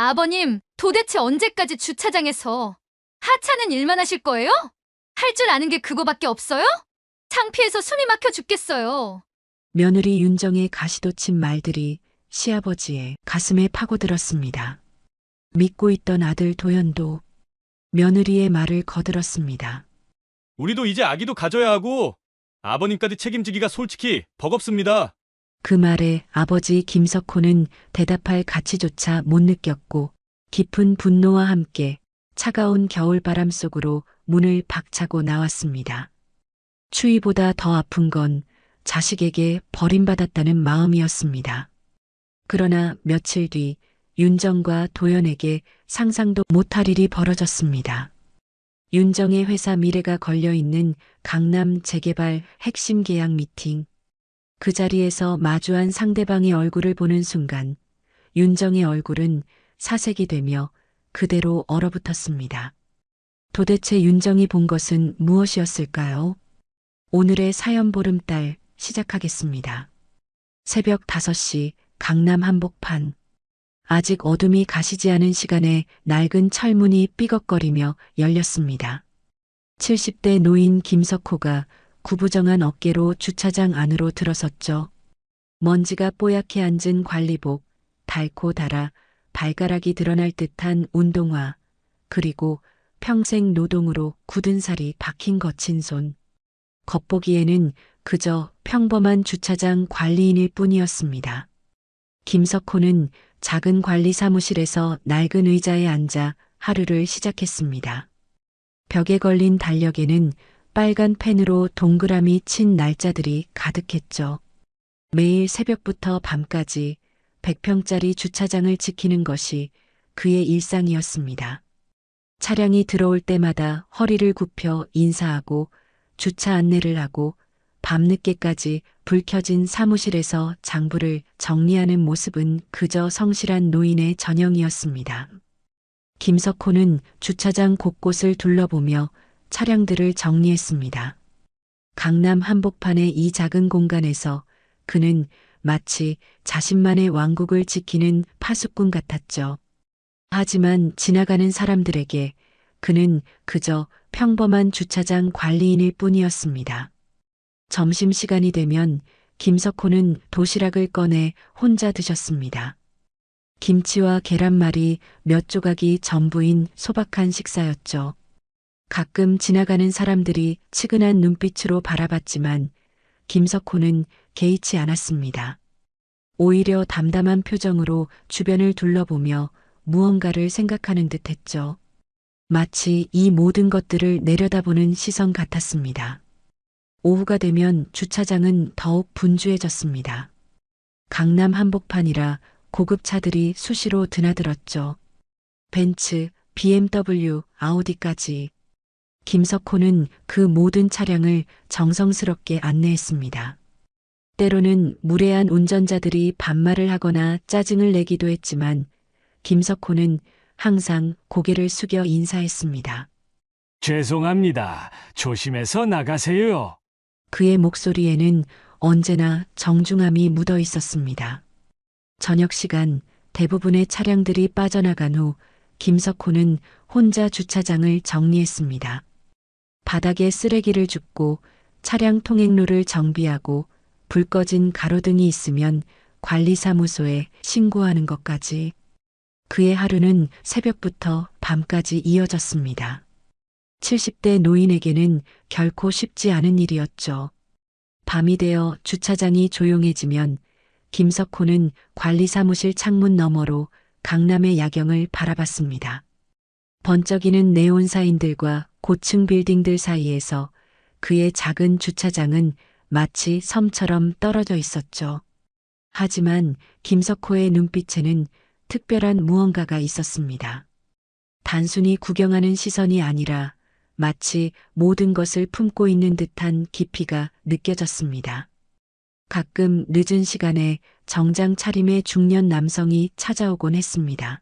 아버님, 도대체 언제까지 주차장에서 하찮은 일만 하실 거예요? 할 줄 아는 게 그거밖에 없어요? 창피해서 숨이 막혀 죽겠어요. 며느리 윤정의 가시돋친 말들이 시아버지의 가슴에 파고들었습니다. 믿고 있던 아들 도연도 며느리의 말을 거들었습니다. 우리도 이제 아기도 가져야 하고 아버님까지 책임지기가 솔직히 버겁습니다. 그 말에 아버지 김석호는 대답할 가치조차 못 느꼈고 깊은 분노와 함께 차가운 겨울바람 속으로 문을 박차고 나왔습니다. 추위보다 더 아픈 건 자식에게 버림받았다는 마음이었습니다. 그러나 며칠 뒤 윤정과 도연에게 상상도 못할 일이 벌어졌습니다. 윤정의 회사 미래가 걸려있는 강남 재개발 핵심 계약 미팅. 그 자리에서 마주한 상대방의 얼굴을 보는 순간 윤정의 얼굴은 사색이 되며 그대로 얼어붙었습니다. 도대체 윤정이 본 것은 무엇이었을까요? 오늘의 사연 보름달 시작하겠습니다. 새벽 5시 강남 한복판. 아직 어둠이 가시지 않은 시간에 낡은 철문이 삐걱거리며 열렸습니다. 70대 노인 김석호가 구부정한 어깨로 주차장 안으로 들어섰죠. 먼지가 뽀얗게 앉은 관리복, 닳고 닳아 발가락이 드러날 듯한 운동화, 그리고 평생 노동으로 굳은 살이 박힌 거친 손. 겉보기에는 그저 평범한 주차장 관리인일 뿐이었습니다. 김석호는 작은 관리 사무실에서 낡은 의자에 앉아 하루를 시작했습니다. 벽에 걸린 달력에는 빨간 펜으로 동그라미 친 날짜들이 가득했죠. 매일 새벽부터 밤까지 100평짜리 주차장을 지키는 것이 그의 일상이었습니다. 차량이 들어올 때마다 허리를 굽혀 인사하고 주차 안내를 하고 밤늦게까지 불 켜진 사무실에서 장부를 정리하는 모습은 그저 성실한 노인의 전형이었습니다. 김석호는 주차장 곳곳을 둘러보며 차량들을 정리했습니다. 강남 한복판의 이 작은 공간에서 그는 마치 자신만의 왕국을 지키는 파수꾼 같았죠. 하지만 지나가는 사람들에게 그는 그저 평범한 주차장 관리인일 뿐이었습니다. 점심시간이 되면 김석호는 도시락을 꺼내 혼자 드셨습니다. 김치와 계란말이 몇 조각이 전부인 소박한 식사였죠. 가끔 지나가는 사람들이 치근한 눈빛으로 바라봤지만 김석호는 개의치 않았습니다. 오히려 담담한 표정으로 주변을 둘러보며 무언가를 생각하는 듯 했죠. 마치 이 모든 것들을 내려다보는 시선 같았습니다. 오후가 되면 주차장은 더욱 분주해졌습니다. 강남 한복판이라 고급차들이 수시로 드나들었죠. 벤츠, BMW, 아우디까지. 김석호는 그 모든 차량을 정성스럽게 안내했습니다. 때로는 무례한 운전자들이 반말을 하거나 짜증을 내기도 했지만 김석호는 항상 고개를 숙여 인사했습니다. 죄송합니다. 조심해서 나가세요. 그의 목소리에는 언제나 정중함이 묻어 있었습니다. 저녁 시간 대부분의 차량들이 빠져나간 후 김석호는 혼자 주차장을 정리했습니다. 바닥에 쓰레기를 줍고 차량 통행로를 정비하고 불 꺼진 가로등이 있으면 관리사무소에 신고하는 것까지. 그의 하루는 새벽부터 밤까지 이어졌습니다. 70대 노인에게는 결코 쉽지 않은 일이었죠. 밤이 되어 주차장이 조용해지면 김석호는 관리사무실 창문 너머로 강남의 야경을 바라봤습니다. 번쩍이는 네온 사인들과 고층 빌딩들 사이에서 그의 작은 주차장은 마치 섬처럼 떨어져 있었죠. 하지만 김석호의 눈빛에는 특별한 무언가가 있었습니다. 단순히 구경하는 시선이 아니라 마치 모든 것을 품고 있는 듯한 깊이가 느껴졌습니다. 가끔 늦은 시간에 정장 차림의 중년 남성이 찾아오곤 했습니다.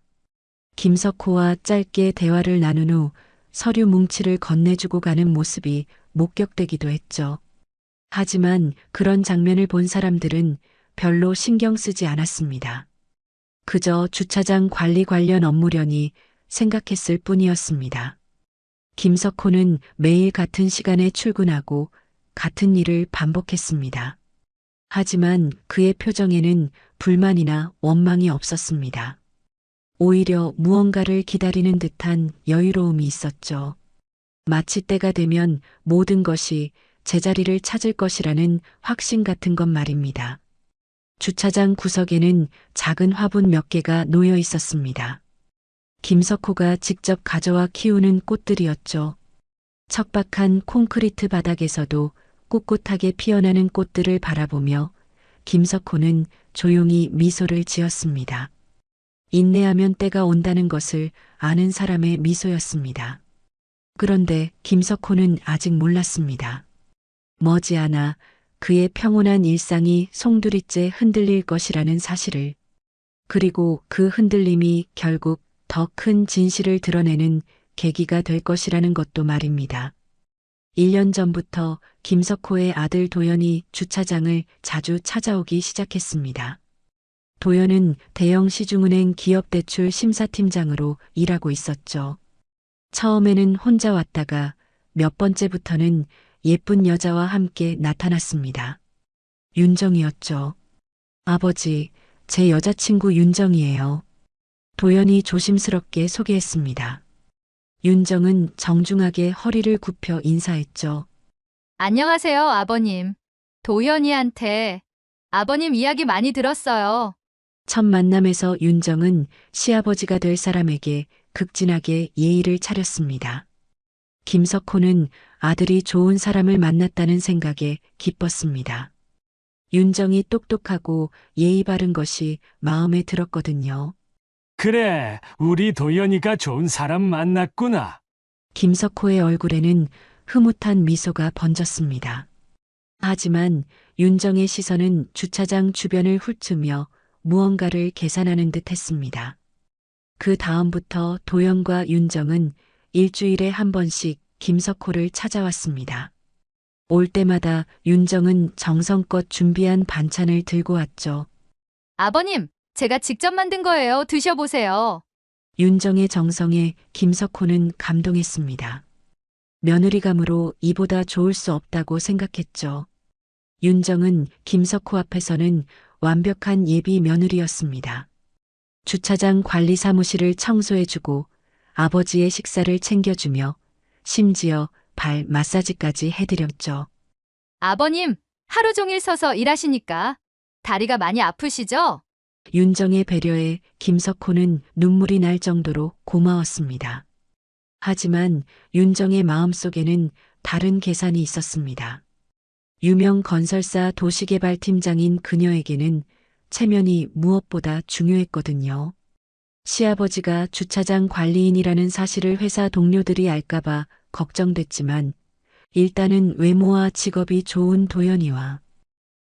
김석호와 짧게 대화를 나눈 후 서류 뭉치를 건네주고 가는 모습이 목격되기도 했죠. 하지만 그런 장면을 본 사람들은 별로 신경 쓰지 않았습니다. 그저 주차장 관리 관련 업무려니 생각했을 뿐이었습니다. 김석호는 매일 같은 시간에 출근하고 같은 일을 반복했습니다. 하지만 그의 표정에는 불만이나 원망이 없었습니다. 오히려 무언가를 기다리는 듯한 여유로움이 있었죠. 마치 때가 되면 모든 것이 제자리를 찾을 것이라는 확신 같은 것 말입니다. 주차장 구석에는 작은 화분 몇 개가 놓여 있었습니다. 김석호가 직접 가져와 키우는 꽃들이었죠. 척박한 콘크리트 바닥에서도 꿋꿋하게 피어나는 꽃들을 바라보며 김석호는 조용히 미소를 지었습니다. 인내하면 때가 온다는 것을 아는 사람의 미소였습니다. 그런데 김석호는 아직 몰랐습니다. 머지않아 그의 평온한 일상이 송두리째 흔들릴 것이라는 사실을, 그리고 그 흔들림이 결국 더 큰 진실을 드러내는 계기가 될 것이라는 것도 말입니다. 1년 전부터 김석호의 아들 도연이 주차장을 자주 찾아오기 시작했습니다. 도연은 대형 시중은행 기업대출 심사팀장으로 일하고 있었죠. 처음에는 혼자 왔다가 몇 번째부터는 예쁜 여자와 함께 나타났습니다. 윤정이었죠. 아버지, 제 여자친구 윤정이에요. 도연이 조심스럽게 소개했습니다. 윤정은 정중하게 허리를 굽혀 인사했죠. 안녕하세요, 아버님. 도연이한테 아버님 이야기 많이 들었어요. 첫 만남에서 윤정은 시아버지가 될 사람에게 극진하게 예의를 차렸습니다. 김석호는 아들이 좋은 사람을 만났다는 생각에 기뻤습니다. 윤정이 똑똑하고 예의 바른 것이 마음에 들었거든요. 그래, 우리 도연이가 좋은 사람 만났구나. 김석호의 얼굴에는 흐뭇한 미소가 번졌습니다. 하지만 윤정의 시선은 주차장 주변을 훑으며 무언가를 계산하는 듯 했습니다. 그 다음부터 도연과 윤정은 일주일에 한 번씩 김석호를 찾아왔습니다. 올 때마다 윤정은 정성껏 준비한 반찬을 들고 왔죠. 아버님, 제가 직접 만든 거예요. 드셔보세요. 윤정의 정성에 김석호는 감동했습니다. 며느리감으로 이보다 좋을 수 없다고 생각했죠. 윤정은 김석호 앞에서는 완벽한 예비 며느리였습니다. 주차장 관리 사무실을 청소해주고 아버지의 식사를 챙겨주며 심지어 발 마사지까지 해드렸죠. 아버님, 하루 종일 서서 일하시니까 다리가 많이 아프시죠? 윤정의 배려에 김석호는 눈물이 날 정도로 고마웠습니다. 하지만 윤정의 마음속에는 다른 계산이 있었습니다. 유명 건설사 도시개발팀장인 그녀에게는 체면이 무엇보다 중요했거든요. 시아버지가 주차장 관리인이라는 사실을 회사 동료들이 알까봐 걱정됐지만 일단은 외모와 직업이 좋은 도연이와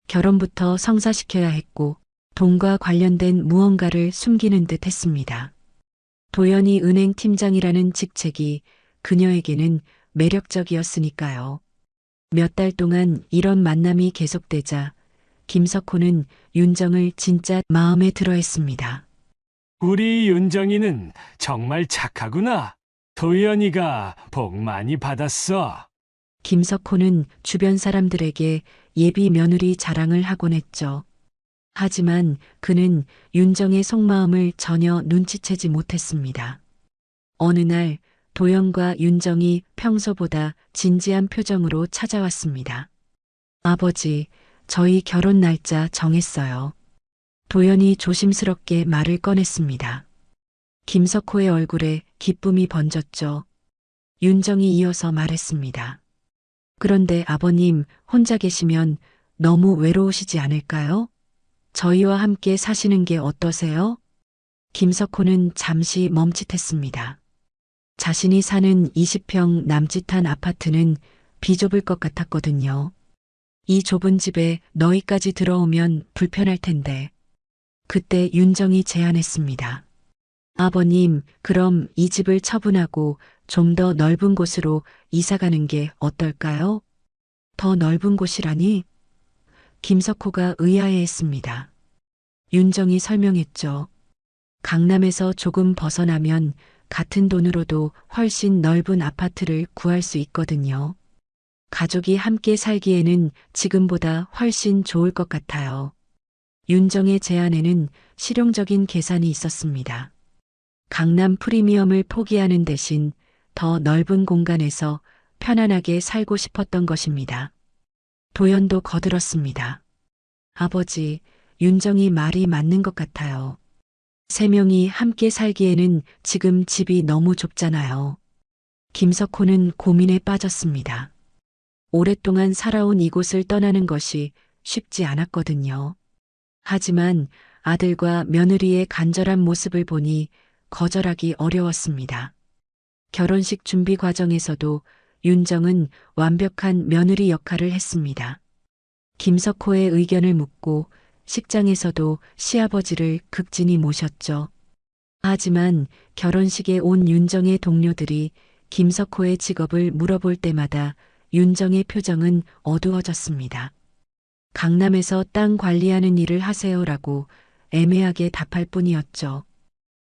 결혼부터 성사시켜야 했고 돈과 관련된 무언가를 숨기는 듯 했습니다. 도연이 은행 팀장이라는 직책이 그녀에게는 매력적이었으니까요. 몇 달 동안 이런 만남이 계속되자 김석호는 윤정을 진짜 마음에 들어 했습니다. 우리 윤정이는 정말 착하구나. 도연이가 복 많이 받았어. 김석호는 주변 사람들에게 예비 며느리 자랑을 하곤 했죠. 하지만 그는 윤정의 속마음을 전혀 눈치채지 못했습니다. 어느 날 도연과 윤정이 평소보다 진지한 표정으로 찾아왔습니다. 아버지, 저희 결혼 날짜 정했어요. 도연이 조심스럽게 말을 꺼냈습니다. 김석호의 얼굴에 기쁨이 번졌죠. 윤정이 이어서 말했습니다. 그런데 아버님 혼자 계시면 너무 외로우시지 않을까요? 저희와 함께 사시는 게 어떠세요? 김석호는 잠시 멈칫했습니다. 자신이 사는 20평 남짓한 아파트는 비좁을 것 같았거든요. 이 좁은 집에 너희까지 들어오면 불편할 텐데. 그때 윤정이 제안했습니다. 아버님, 그럼 이 집을 처분하고 좀 더 넓은 곳으로 이사가는 게 어떨까요? 더 넓은 곳이라니? 김석호가 의아해했습니다. 윤정이 설명했죠. 강남에서 조금 벗어나면 같은 돈으로도 훨씬 넓은 아파트를 구할 수 있거든요. 가족이 함께 살기에는 지금보다 훨씬 좋을 것 같아요. 윤정의 제안에는 실용적인 계산이 있었습니다. 강남 프리미엄을 포기하는 대신 더 넓은 공간에서 편안하게 살고 싶었던 것입니다. 도연도 거들었습니다. 아버지, 윤정이 말이 맞는 것 같아요. 세 명이 함께 살기에는 지금 집이 너무 좁잖아요. 김석호는 고민에 빠졌습니다. 오랫동안 살아온 이곳을 떠나는 것이 쉽지 않았거든요. 하지만 아들과 며느리의 간절한 모습을 보니 거절하기 어려웠습니다. 결혼식 준비 과정에서도 윤정은 완벽한 며느리 역할을 했습니다. 김석호의 의견을 묻고 식장에서도 시아버지를 극진히 모셨죠. 하지만 결혼식에 온 윤정의 동료들이 김석호의 직업을 물어볼 때마다 윤정의 표정은 어두워졌습니다. 강남에서 땅 관리하는 일을 하세요라고 애매하게 답할 뿐이었죠.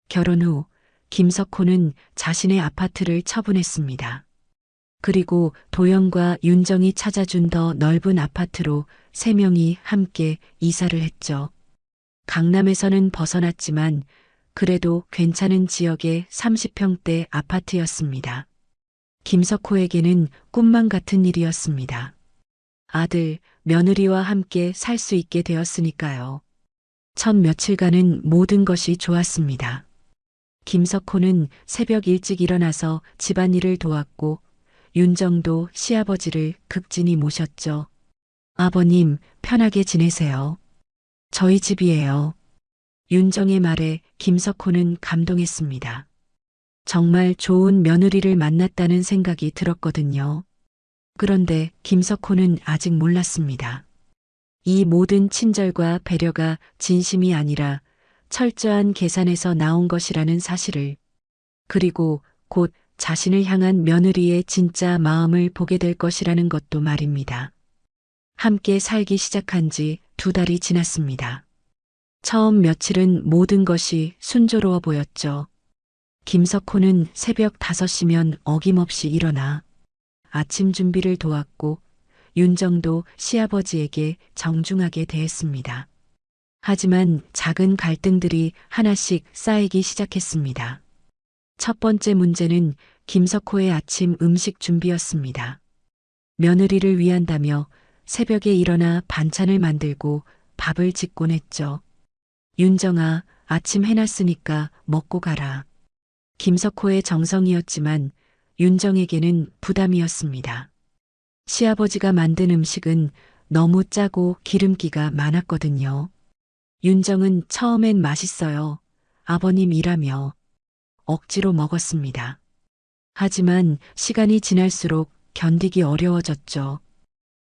결혼 후 김석호는 자신의 아파트를 처분했습니다. 그리고 도영과 윤정이 찾아준 더 넓은 아파트로 세 명이 함께 이사를 했죠. 강남에서는 벗어났지만 그래도 괜찮은 지역의 30평대 아파트였습니다. 김석호에게는 꿈만 같은 일이었습니다. 아들, 며느리와 함께 살 수 있게 되었으니까요. 첫 며칠간은 모든 것이 좋았습니다. 김석호는 새벽 일찍 일어나서 집안일을 도왔고 윤정도 시아버지를 극진히 모셨죠. 아버님, 편하게 지내세요. 저희 집이에요. 윤정의 말에 김석호는 감동했습니다. 정말 좋은 며느리를 만났다는 생각이 들었거든요. 그런데 김석호는 아직 몰랐습니다. 이 모든 친절과 배려가 진심이 아니라 철저한 계산에서 나온 것이라는 사실을, 그리고 곧 자신을 향한 며느리의 진짜 마음을 보게 될 것이라는 것도 말입니다. 함께 살기 시작한 지 2달이 지났습니다. 처음 며칠은 모든 것이 순조로워 보였죠. 김석호는 새벽 5시면 어김없이 일어나 아침 준비를 도왔고 윤정도 시아버지에게 정중하게 대했습니다. 하지만 작은 갈등들이 하나씩 쌓이기 시작했습니다. 첫 번째 문제는 김석호의 아침 음식 준비였습니다. 며느리를 위한다며 새벽에 일어나 반찬을 만들고 밥을 짓곤 했죠. 윤정아, 아침 해놨으니까 먹고 가라. 김석호의 정성이었지만 윤정에게는 부담이었습니다. 시아버지가 만든 음식은 너무 짜고 기름기가 많았거든요. 윤정은 처음엔 맛있어요. 아버님 일하며 억지로 먹었습니다. 하지만 시간이 지날수록 견디기 어려워졌죠.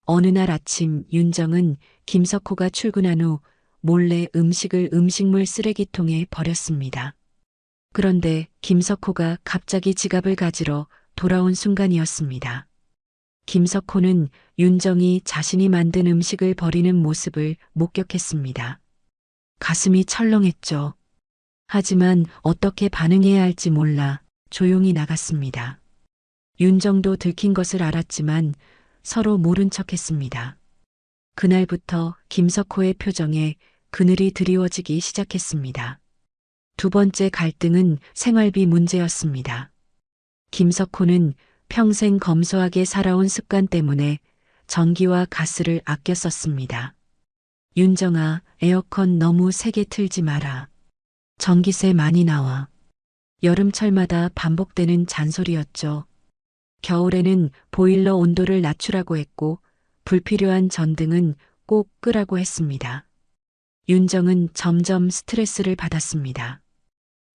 어느 날 아침 윤정은 김석호가 출근한 후 몰래 음식을 음식물 쓰레기통에 버렸습니다. 그런데 김석호가 갑자기 지갑을 가지러 돌아온 순간이었습니다. 김석호는 윤정이 자신이 만든 음식을 버리는 모습을 목격했습니다. 가슴이 철렁했죠. 하지만 어떻게 반응해야 할지 몰라 조용히 나갔습니다. 윤정도 들킨 것을 알았지만 서로 모른 척했습니다. 그날부터 김석호의 표정에 그늘이 드리워지기 시작했습니다. 두 번째 갈등은 생활비 문제였습니다. 김석호는 평생 검소하게 살아온 습관 때문에 전기와 가스를 아껴 썼습니다. 윤정아, 에어컨 너무 세게 틀지 마라. 전기세 많이 나와. 여름철마다 반복되는 잔소리였죠. 겨울에는 보일러 온도를 낮추라고 했고 불필요한 전등은 꼭 끄라고 했습니다. 윤정은 점점 스트레스를 받았습니다.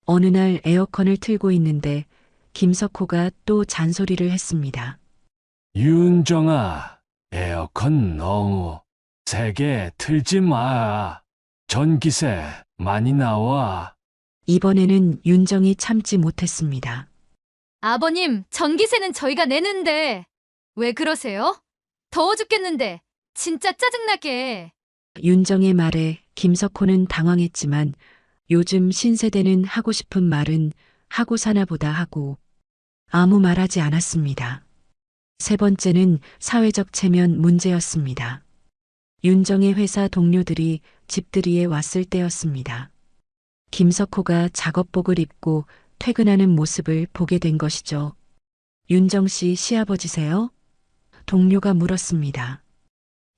어느 날 에어컨을 틀고 있는데 김석호가 또 잔소리를 했습니다. 윤정아, 에어컨 너무 세게 틀지 마. 전기세 많이 나와. 이번에는 윤정이 참지 못했습니다. 아버님, 전기세는 저희가 내는데 왜 그러세요? 더워 죽겠는데 진짜 짜증나게. 윤정의 말에 김석호는 당황했지만 요즘 신세대는 하고 싶은 말은 하고 사나보다 하고 아무 말하지 않았습니다. 세 번째는 사회적 체면 문제였습니다. 윤정의 회사 동료들이 집들이에 왔을 때였습니다. 김석호가 작업복을 입고 퇴근하는 모습을 보게 된 것이죠. 윤정 씨 시아버지세요? 동료가 물었습니다.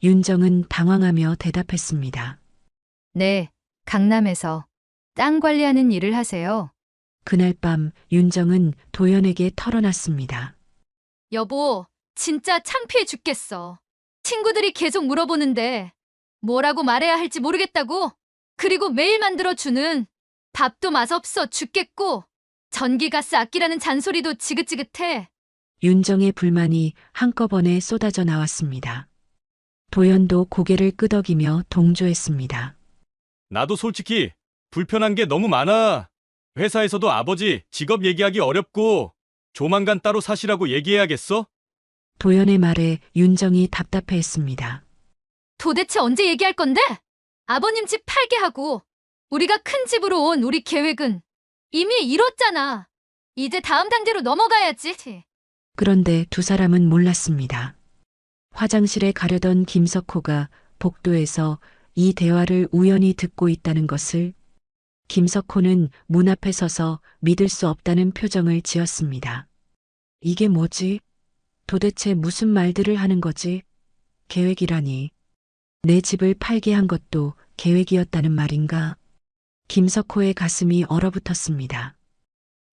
윤정은 당황하며 대답했습니다. 네, 강남에서 땅 관리하는 일을 하세요. 그날 밤 윤정은 도연에게 털어놨습니다. 여보, 진짜 창피해 죽겠어. 친구들이 계속 물어보는데 뭐라고 말해야 할지 모르겠다고. 그리고 매일 만들어주는 밥도 맛없어 죽겠고 전기가스 아끼라는 잔소리도 지긋지긋해. 윤정의 불만이 한꺼번에 쏟아져 나왔습니다. 도연도 고개를 끄덕이며 동조했습니다. 나도 솔직히 불편한 게 너무 많아. 회사에서도 아버지 직업 얘기하기 어렵고 조만간 따로 사시라고 얘기해야겠어? 도연의 말에 윤정이 답답해했습니다. 도대체 언제 얘기할 건데? 아버님 집 팔게 하고 우리가 큰 집으로 온 우리 계획은 이미 이뤘잖아. 이제 다음 단계로 넘어가야지. 그런데 두 사람은 몰랐습니다. 화장실에 가려던 김석호가 복도에서 이 대화를 우연히 듣고 있다는 것을. 김석호는 문 앞에 서서 믿을 수 없다는 표정을 지었습니다. 이게 뭐지? 도대체 무슨 말들을 하는 거지? 계획이라니. 내 집을 팔게 한 것도 계획이었다는 말인가? 김석호의 가슴이 얼어붙었습니다.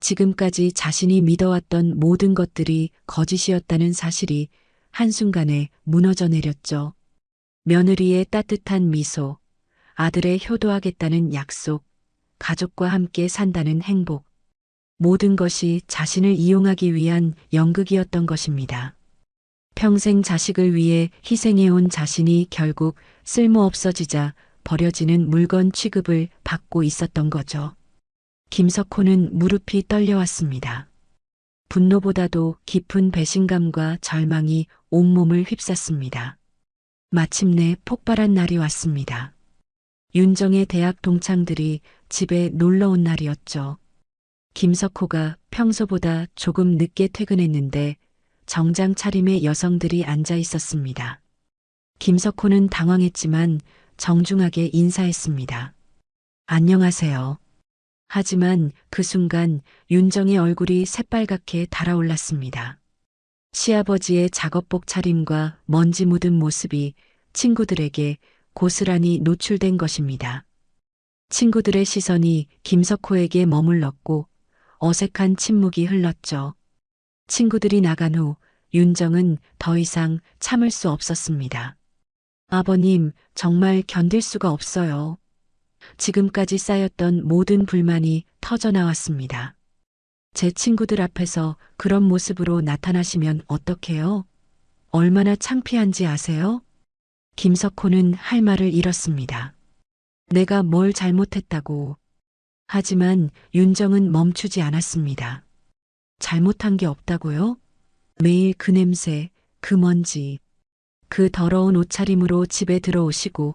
지금까지 자신이 믿어왔던 모든 것들이 거짓이었다는 사실이 한순간에 무너져 내렸죠. 며느리의 따뜻한 미소, 아들의 효도하겠다는 약속, 가족과 함께 산다는 행복. 모든 것이 자신을 이용하기 위한 연극이었던 것입니다. 평생 자식을 위해 희생해온 자신이 결국 쓸모없어지자 버려지는 물건 취급을 받고 있었던 거죠. 김석호는 무릎이 떨려왔습니다. 분노보다도 깊은 배신감과 절망이 온몸을 휩쌌습니다. 마침내 폭발한 날이 왔습니다. 윤정의 대학 동창들이 집에 놀러 온 날이었죠. 김석호가 평소보다 조금 늦게 퇴근했는데 정장 차림의 여성들이 앉아 있었습니다. 김석호는 당황했지만 정중하게 인사했습니다. 안녕하세요. 하지만 그 순간 윤정의 얼굴이 새빨갛게 달아올랐습니다. 시아버지의 작업복 차림과 먼지 묻은 모습이 친구들에게 고스란히 노출된 것입니다. 친구들의 시선이 김석호에게 머물렀고 어색한 침묵이 흘렀죠. 친구들이 나간 후 윤정은 더 이상 참을 수 없었습니다. 아버님, 정말 견딜 수가 없어요. 지금까지 쌓였던 모든 불만이 터져나왔습니다. 제 친구들 앞에서 그런 모습으로 나타나시면 어떡해요? 얼마나 창피한지 아세요? 김석호는 할 말을 잃었습니다. 내가 뭘 잘못했다고. 하지만 윤정은 멈추지 않았습니다. 잘못한 게 없다고요? 매일 그 냄새, 그 먼지, 그 더러운 옷차림으로 집에 들어오시고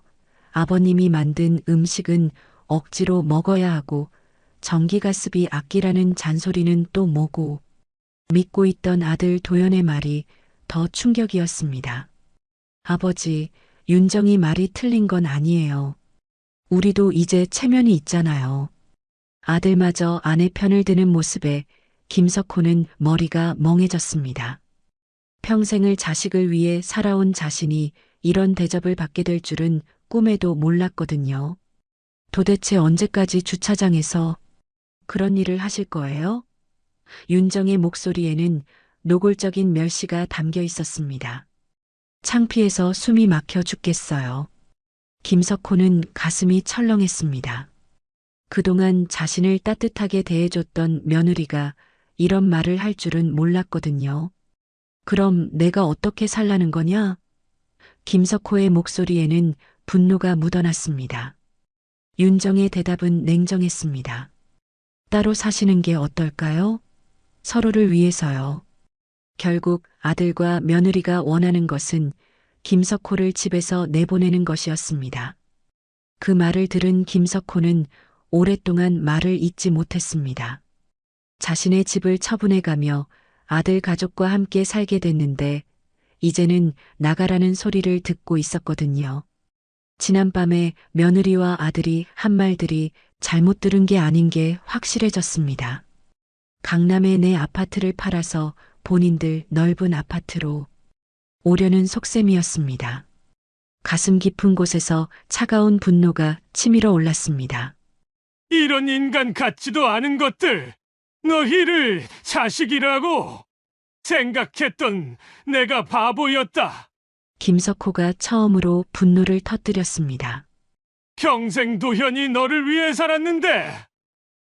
아버님이 만든 음식은 억지로 먹어야 하고 전기가스비 아끼라는 잔소리는 또 뭐고. 믿고 있던 아들 도연의 말이 더 충격이었습니다. 아버지, 윤정이 말이 틀린 건 아니에요. 우리도 이제 체면이 있잖아요. 아들마저 아내 편을 드는 모습에 김석호는 머리가 멍해졌습니다. 평생을 자식을 위해 살아온 자신이 이런 대접을 받게 될 줄은 꿈에도 몰랐거든요. 도대체 언제까지 주차장에서 그런 일을 하실 거예요? 윤정의 목소리에는 노골적인 멸시가 담겨 있었습니다. 창피해서 숨이 막혀 죽겠어요. 김석호는 가슴이 철렁했습니다. 그동안 자신을 따뜻하게 대해줬던 며느리가 이런 말을 할 줄은 몰랐거든요. 그럼 내가 어떻게 살라는 거냐? 김석호의 목소리에는 분노가 묻어났습니다. 윤정의 대답은 냉정했습니다. 따로 사시는 게 어떨까요? 서로를 위해서요. 결국 아들과 며느리가 원하는 것은 김석호를 집에서 내보내는 것이었습니다. 그 말을 들은 김석호는 오랫동안 말을 잇지 못했습니다. 자신의 집을 처분해가며 아들 가족과 함께 살게 됐는데 이제는 나가라는 소리를 듣고 있었거든요. 지난밤에 며느리와 아들이 한 말들이 잘못 들은 게 아닌 게 확실해졌습니다. 강남에 내 아파트를 팔아서 본인들 넓은 아파트로 오려는 속셈이었습니다. 가슴 깊은 곳에서 차가운 분노가 치밀어 올랐습니다. 이런 인간 같지도 않은 것들! 너희를 자식이라고 생각했던 내가 바보였다. 김석호가 처음으로 분노를 터뜨렸습니다. 평생 도현이 너를 위해 살았는데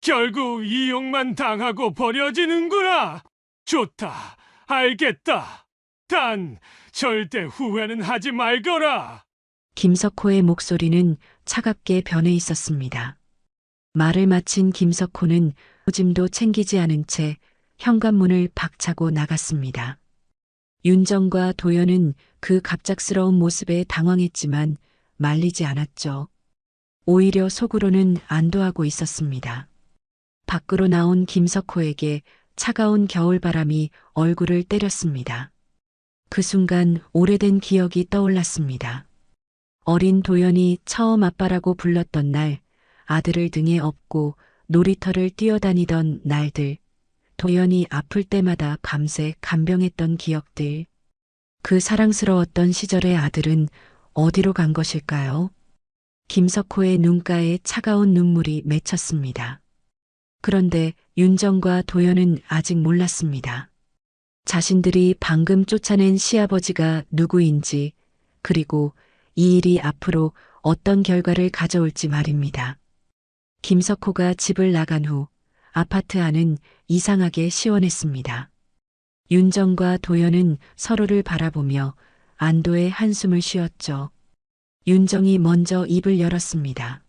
결국 이용만 당하고 버려지는구나. 좋다. 알겠다. 단 절대 후회는 하지 말거라. 김석호의 목소리는 차갑게 변해 있었습니다. 말을 마친 김석호는 짐도 챙기지 않은 채 현관문을 박차고 나갔습니다. 윤정과 도연은 그 갑작스러운 모습에 당황했지만 말리지 않았죠. 오히려 속으로는 안도하고 있었습니다. 밖으로 나온 김석호에게 차가운 겨울바람이 얼굴을 때렸습니다. 그 순간 오래된 기억이 떠올랐습니다. 어린 도연이 처음 아빠라고 불렀던 날, 아들을 등에 업고 놀이터를 뛰어다니던 날들, 도연이 아플 때마다 밤새 간병했던 기억들. 그 사랑스러웠던 시절의 아들은 어디로 간 것일까요? 김석호의 눈가에 차가운 눈물이 맺혔습니다. 그런데 윤정과 도연은 아직 몰랐습니다. 자신들이 방금 쫓아낸 시아버지가 누구인지, 그리고 이 일이 앞으로 어떤 결과를 가져올지 말입니다. 김석호가 집을 나간 후 아파트 안은 이상하게 시원했습니다. 윤정과 도연은 서로를 바라보며 안도의 한숨을 쉬었죠. 윤정이 먼저 입을 열었습니다.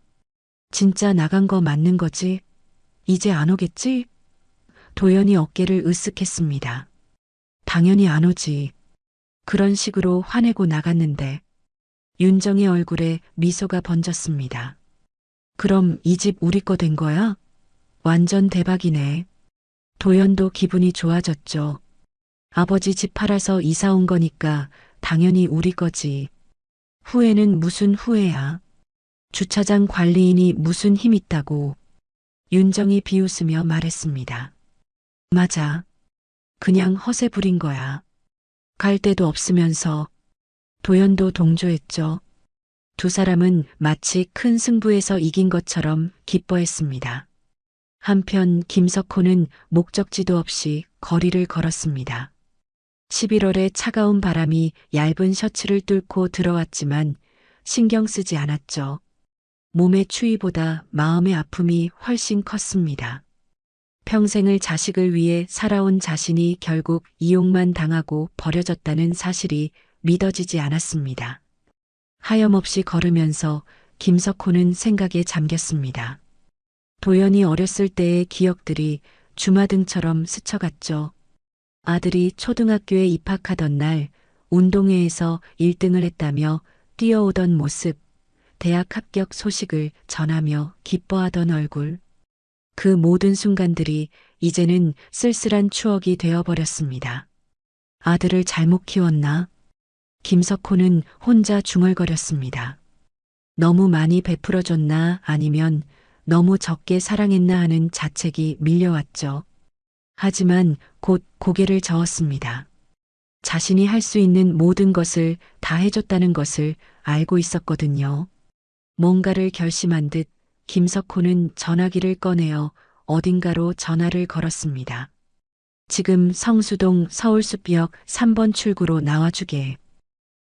진짜 나간 거 맞는 거지? 이제 안 오겠지? 도연이 어깨를 으쓱했습니다. 당연히 안 오지. 그런 식으로 화내고 나갔는데 윤정의 얼굴에 미소가 번졌습니다. 그럼 이 집 우리 거 된 거야? 완전 대박이네. 도연도 기분이 좋아졌죠. 아버지 집 팔아서 이사 온 거니까 당연히 우리 거지. 후회는 무슨 후회야. 주차장 관리인이 무슨 힘 있다고. 윤정이 비웃으며 말했습니다. 맞아. 그냥 허세 부린 거야. 갈 데도 없으면서. 도연도 동조했죠. 두 사람은 마치 큰 승부에서 이긴 것처럼 기뻐했습니다. 한편 김석호는 목적지도 없이 거리를 걸었습니다. 11월의 차가운 바람이 얇은 셔츠를 뚫고 들어왔지만 신경 쓰지 않았죠. 몸의 추위보다 마음의 아픔이 훨씬 컸습니다. 평생을 자식을 위해 살아온 자신이 결국 이용만 당하고 버려졌다는 사실이 믿어지지 않았습니다. 하염없이 걸으면서 김석호는 생각에 잠겼습니다. 도연이 어렸을 때의 기억들이 주마등처럼 스쳐갔죠. 아들이 초등학교에 입학하던 날 운동회에서 1등을 했다며 뛰어오던 모습, 대학 합격 소식을 전하며 기뻐하던 얼굴. 그 모든 순간들이 이제는 쓸쓸한 추억이 되어버렸습니다. 아들을 잘못 키웠나? 김석호는 혼자 중얼거렸습니다. 너무 많이 베풀어줬나 아니면 너무 적게 사랑했나 하는 자책이 밀려왔죠. 하지만 곧 고개를 저었습니다. 자신이 할 수 있는 모든 것을 다 해줬다는 것을 알고 있었거든요. 뭔가를 결심한 듯 김석호는 전화기를 꺼내어 어딘가로 전화를 걸었습니다. 지금 성수동 서울숲역 3번 출구로 나와주게.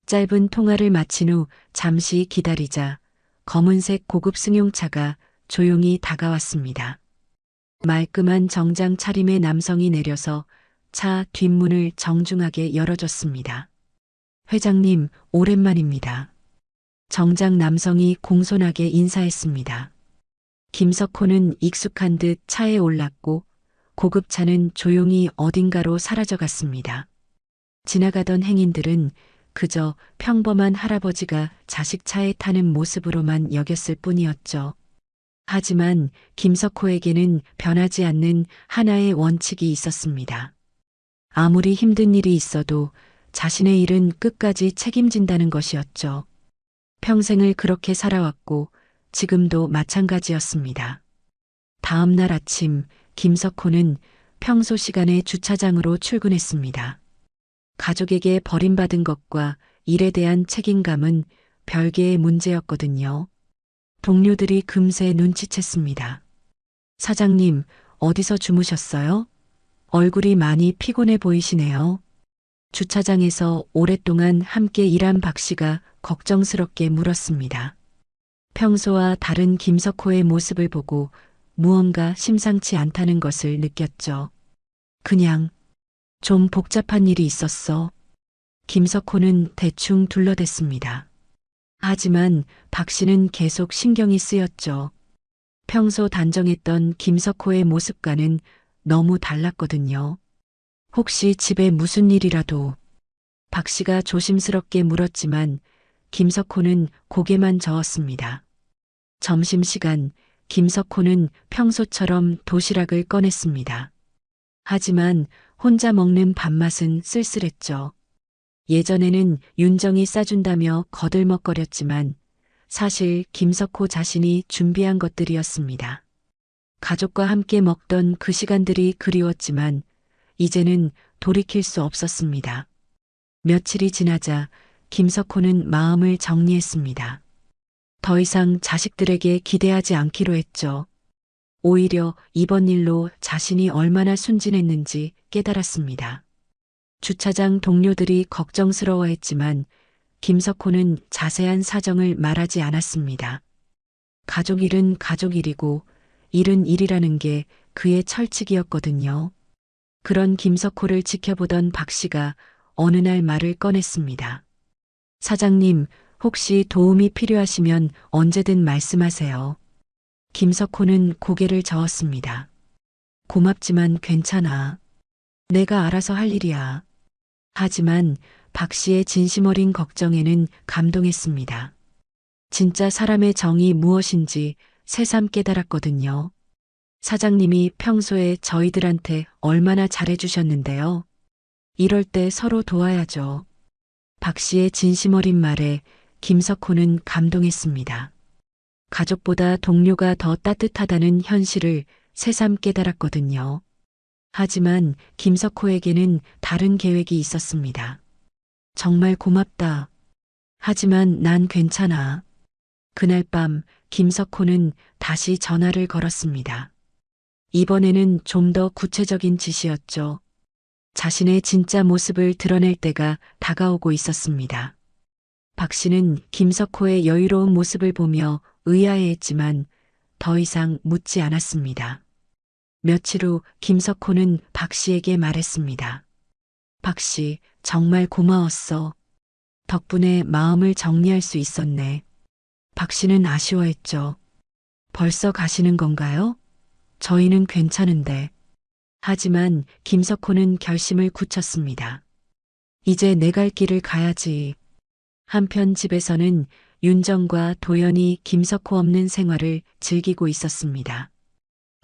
짧은 통화를 마친 후 잠시 기다리자 검은색 고급 승용차가 조용히 다가왔습니다. 말끔한 정장 차림의 남성이 내려서 차 뒷문을 정중하게 열어줬습니다. 회장님, 오랜만입니다. 정장 남성이 공손하게 인사했습니다. 김석호는 익숙한 듯 차에 올랐고 고급차는 조용히 어딘가로 사라져갔습니다. 지나가던 행인들은 그저 평범한 할아버지가 자식 차에 타는 모습으로만 여겼을 뿐이었죠. 하지만 김석호에게는 변하지 않는 하나의 원칙이 있었습니다. 아무리 힘든 일이 있어도 자신의 일은 끝까지 책임진다는 것이었죠. 평생을 그렇게 살아왔고 지금도 마찬가지였습니다. 다음 날 아침 김석호는 평소 시간에 주차장으로 출근했습니다. 가족에게 버림받은 것과 일에 대한 책임감은 별개의 문제였거든요. 동료들이 금세 눈치챘습니다. 사장님, 어디서 주무셨어요? 얼굴이 많이 피곤해 보이시네요. 주차장에서 오랫동안 함께 일한 박 씨가 걱정스럽게 물었습니다. 평소와 다른 김석호의 모습을 보고 무언가 심상치 않다는 것을 느꼈죠. 그냥 좀 복잡한 일이 있었어. 김석호는 대충 둘러댔습니다. 하지만 박 씨는 계속 신경이 쓰였죠. 평소 단정했던 김석호의 모습과는 너무 달랐거든요. 혹시 집에 무슨 일이라도? 박 씨가 조심스럽게 물었지만 김석호는 고개만 저었습니다. 점심시간 김석호는 평소처럼 도시락을 꺼냈습니다. 하지만 혼자 먹는 밥맛은 쓸쓸했죠. 예전에는 윤정이 싸준다며 거들먹거렸지만 사실 김석호 자신이 준비한 것들이었습니다. 가족과 함께 먹던 그 시간들이 그리웠지만 이제는 돌이킬 수 없었습니다. 며칠이 지나자 김석호는 마음을 정리했습니다. 더 이상 자식들에게 기대하지 않기로 했죠. 오히려 이번 일로 자신이 얼마나 순진했는지 깨달았습니다. 주차장 동료들이 걱정스러워했지만 김석호는 자세한 사정을 말하지 않았습니다. 가족 일은 가족 일이고 일은 일이라는 게 그의 철칙이었거든요. 그런 김석호를 지켜보던 박 씨가 어느 날 말을 꺼냈습니다. 사장님, 혹시 도움이 필요하시면 언제든 말씀하세요. 김석호는 고개를 저었습니다. 고맙지만 괜찮아. 내가 알아서 할 일이야. 하지만 박 씨의 진심 어린 걱정에는 감동했습니다. 진짜 사람의 정이 무엇인지 새삼 깨달았거든요. 사장님이 평소에 저희들한테 얼마나 잘해주셨는데요. 이럴 때 서로 도와야죠. 박 씨의 진심 어린 말에 김석호는 감동했습니다. 가족보다 동료가 더 따뜻하다는 현실을 새삼 깨달았거든요. 하지만 김석호에게는 다른 계획이 있었습니다. 정말 고맙다. 하지만 난 괜찮아. 그날 밤 김석호는 다시 전화를 걸었습니다. 이번에는 좀 더 구체적인 지시였죠. 자신의 진짜 모습을 드러낼 때가 다가오고 있었습니다. 박 씨는 김석호의 여유로운 모습을 보며 의아해했지만 더 이상 묻지 않았습니다. 며칠 후 김석호는 박 씨에게 말했습니다. 박 씨, 정말 고마웠어. 덕분에 마음을 정리할 수 있었네. 박 씨는 아쉬워했죠. 벌써 가시는 건가요? 저희는 괜찮은데. 하지만 김석호는 결심을 굳혔습니다. 이제 내 갈 길을 가야지. 한편 집에서는 윤정과 도연이 김석호 없는 생활을 즐기고 있었습니다.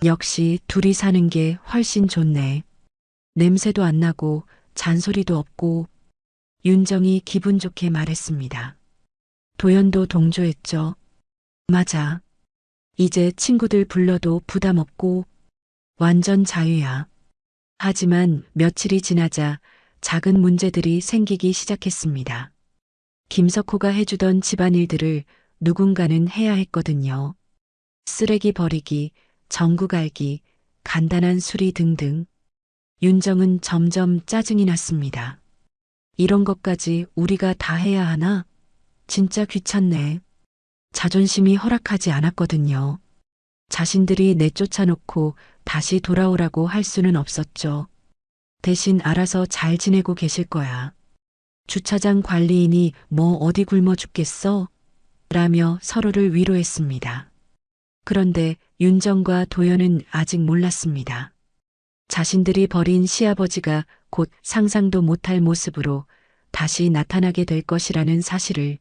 역시 둘이 사는 게 훨씬 좋네. 냄새도 안 나고 잔소리도 없고. 윤정이 기분 좋게 말했습니다. 도연도 동조했죠. 맞아. 이제 친구들 불러도 부담 없고 완전 자유야. 하지만 며칠이 지나자 작은 문제들이 생기기 시작했습니다. 김석호가 해주던 집안일들을 누군가는 해야 했거든요. 쓰레기 버리기, 전구 갈기, 간단한 수리 등등. 윤정은 점점 짜증이 났습니다. 이런 것까지 우리가 다 해야 하나? 진짜 귀찮네. 자존심이 허락하지 않았거든요. 자신들이 내쫓아놓고 다시 돌아오라고 할 수는 없었죠. 대신 알아서 잘 지내고 계실 거야. 주차장 관리인이 뭐 어디 굶어 죽겠어? 라며 서로를 위로했습니다. 그런데 윤정과 도연은 아직 몰랐습니다. 자신들이 버린 시아버지가 곧 상상도 못할 모습으로 다시 나타나게 될 것이라는 사실을.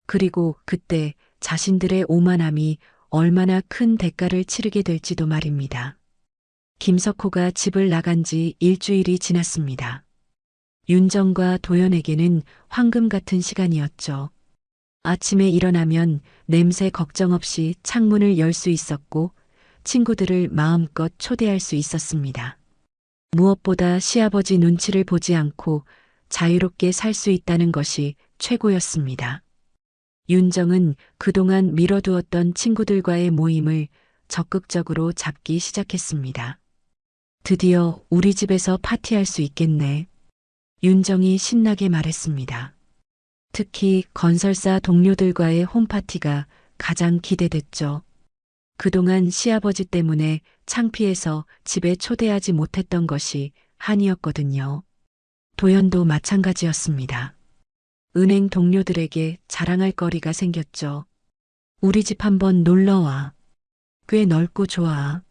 그리고 그때 자신들의 오만함이 얼마나 큰 대가를 치르게 될지도 말입니다. 김석호가 집을 나간 지 일주일이 지났습니다. 윤정과 도연에게는 황금 같은 시간이었죠. 아침에 일어나면 냄새 걱정 없이 창문을 열 수 있었고 친구들을 마음껏 초대할 수 있었습니다. 무엇보다 시아버지 눈치를 보지 않고 자유롭게 살 수 있다는 것이 최고였습니다. 윤정은 그동안 미뤄두었던 친구들과의 모임을 적극적으로 잡기 시작했습니다. 드디어 우리 집에서 파티할 수 있겠네. 윤정이 신나게 말했습니다. 특히 건설사 동료들과의 홈파티가 가장 기대됐죠. 그동안 시아버지 때문에 창피해서 집에 초대하지 못했던 것이 한이었거든요. 도연도 마찬가지였습니다. 은행 동료들에게 자랑할 거리가 생겼죠. 우리 집 한번 놀러와. 꽤 넓고 좋아.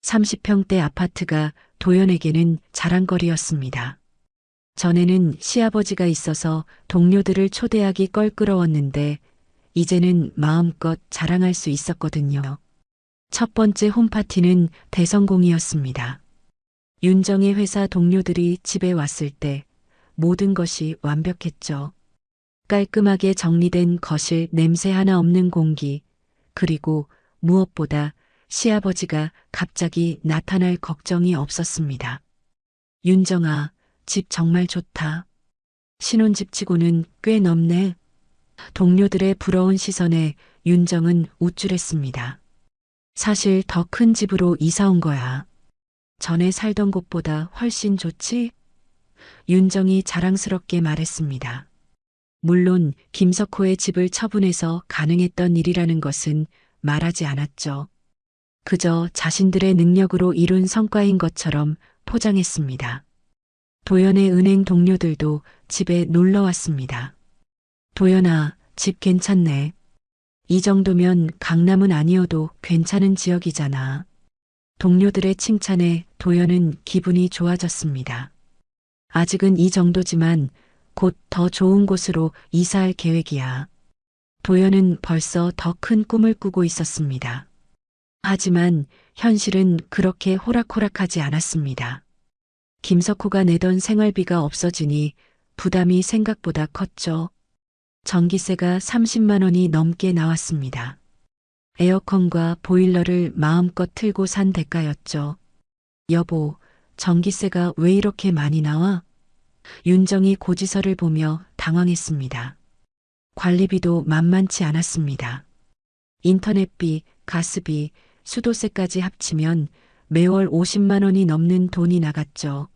30평대 아파트가 도연에게는 자랑거리였습니다. 전에는 시아버지가 있어서 동료들을 초대하기 껄끄러웠는데 이제는 마음껏 자랑할 수 있었거든요. 첫 번째 홈파티는 대성공이었습니다. 윤정의 회사 동료들이 집에 왔을 때 모든 것이 완벽했죠. 깔끔하게 정리된 거실, 냄새 하나 없는 공기, 그리고 무엇보다 시아버지가 갑자기 나타날 걱정이 없었습니다. 윤정아, 집 정말 좋다. 신혼집치고는 꽤 넓네. 동료들의 부러운 시선에 윤정은 우쭐했습니다. 사실 더 큰 집으로 이사 온 거야. 전에 살던 곳보다 훨씬 좋지? 윤정이 자랑스럽게 말했습니다. 물론 김석호의 집을 처분해서 가능했던 일이라는 것은 말하지 않았죠. 그저 자신들의 능력으로 이룬 성과인 것처럼 포장했습니다. 도연의 은행 동료들도 집에 놀러 왔습니다. 도연아, 집 괜찮네. 이 정도면 강남은 아니어도 괜찮은 지역이잖아. 동료들의 칭찬에 도연은 기분이 좋아졌습니다. 아직은 이 정도지만 곧 더 좋은 곳으로 이사할 계획이야. 도연은 벌써 더 큰 꿈을 꾸고 있었습니다. 하지만 현실은 그렇게 호락호락하지 않았습니다. 김석호가 내던 생활비가 없어지니 부담이 생각보다 컸죠. 전기세가 30만 원이 넘게 나왔습니다. 에어컨과 보일러를 마음껏 틀고 산 대가였죠. 여보, 전기세가 왜 이렇게 많이 나와? 윤정이 고지서를 보며 당황했습니다. 관리비도 만만치 않았습니다. 인터넷비, 가스비, 수도세까지 합치면 매월 50만 원이 넘는 돈이 나갔죠.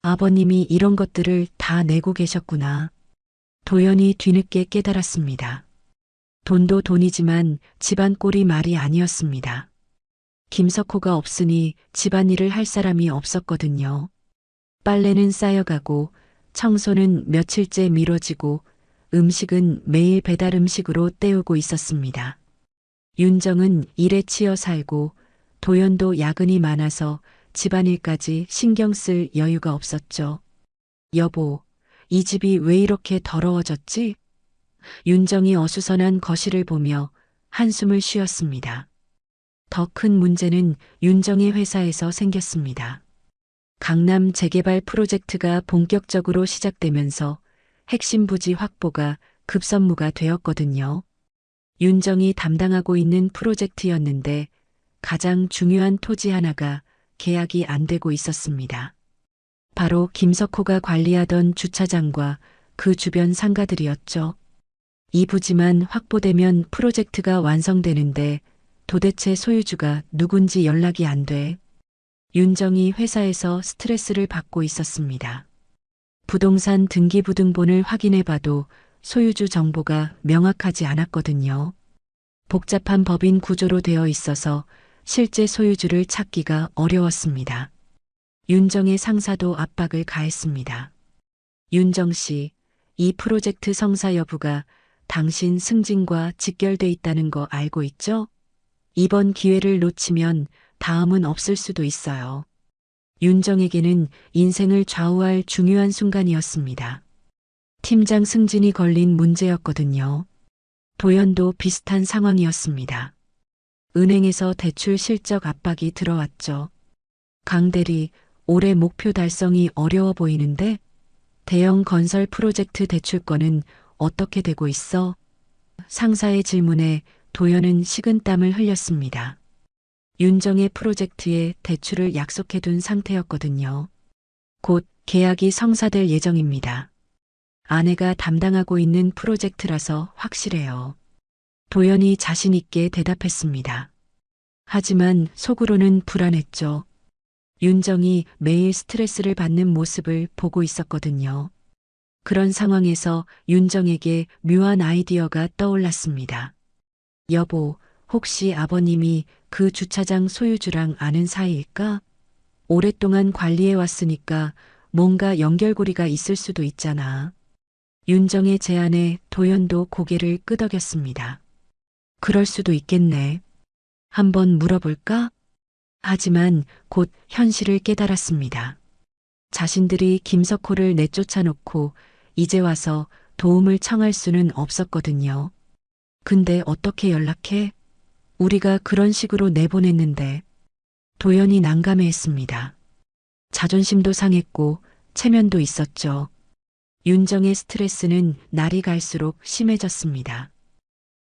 아버님이 이런 것들을 다 내고 계셨구나. 도연이 뒤늦게 깨달았습니다. 돈도 돈이지만 집안 꼴이 말이 아니었습니다. 김석호가 없으니 집안일을 할 사람이 없었거든요. 빨래는 쌓여가고 청소는 며칠째 미뤄지고 음식은 매일 배달 음식으로 때우고 있었습니다. 윤정은 일에 치여 살고 도연도 야근이 많아서 집안일까지 신경 쓸 여유가 없었죠. 여보, 이 집이 왜 이렇게 더러워졌지? 윤정이 어수선한 거실을 보며 한숨을 쉬었습니다. 더 큰 문제는 윤정의 회사에서 생겼습니다. 강남 재개발 프로젝트가 본격적으로 시작되면서 핵심 부지 확보가 급선무가 되었거든요. 윤정이 담당하고 있는 프로젝트였는데 가장 중요한 토지 하나가 계약이 안 되고 있었습니다. 바로 김석호가 관리하던 주차장과 그 주변 상가들이었죠. 이 부지만 확보되면 프로젝트가 완성되는데 도대체 소유주가 누군지 연락이 안 돼. 윤정이 회사에서 스트레스를 받고 있었습니다. 부동산 등기부등본을 확인해봐도 소유주 정보가 명확하지 않았거든요. 복잡한 법인 구조로 되어 있어서 실제 소유주를 찾기가 어려웠습니다. 윤정의 상사도 압박을 가했습니다. 윤정 씨, 이 프로젝트 성사 여부가 당신 승진과 직결돼 있다는 거 알고 있죠? 이번 기회를 놓치면 다음은 없을 수도 있어요. 윤정에게는 인생을 좌우할 중요한 순간이었습니다. 팀장 승진이 걸린 문제였거든요. 도연도 비슷한 상황이었습니다. 은행에서 대출 실적 압박이 들어왔죠. 강 대리, 올해 목표 달성이 어려워 보이는데 대형 건설 프로젝트 대출권은 어떻게 되고 있어? 상사의 질문에 도연은 식은땀을 흘렸습니다. 윤정의 프로젝트에 대출을 약속해둔 상태였거든요. 곧 계약이 성사될 예정입니다. 아내가 담당하고 있는 프로젝트라서 확실해요. 도연이 자신 있게 대답했습니다. 하지만 속으로는 불안했죠. 윤정이 매일 스트레스를 받는 모습을 보고 있었거든요. 그런 상황에서 윤정에게 묘한 아이디어가 떠올랐습니다. 여보, 혹시 아버님이 그 주차장 소유주랑 아는 사이일까? 오랫동안 관리해 왔으니까 뭔가 연결고리가 있을 수도 있잖아. 윤정의 제안에 도연도 고개를 끄덕였습니다. 그럴 수도 있겠네. 한번 물어볼까? 하지만 곧 현실을 깨달았습니다. 자신들이 김석호를 내쫓아놓고 이제 와서 도움을 청할 수는 없었거든요. 근데 어떻게 연락해? 우리가 그런 식으로 내보냈는데. 도연이 난감해했습니다. 자존심도 상했고 체면도 있었죠. 윤정의 스트레스는 날이 갈수록 심해졌습니다.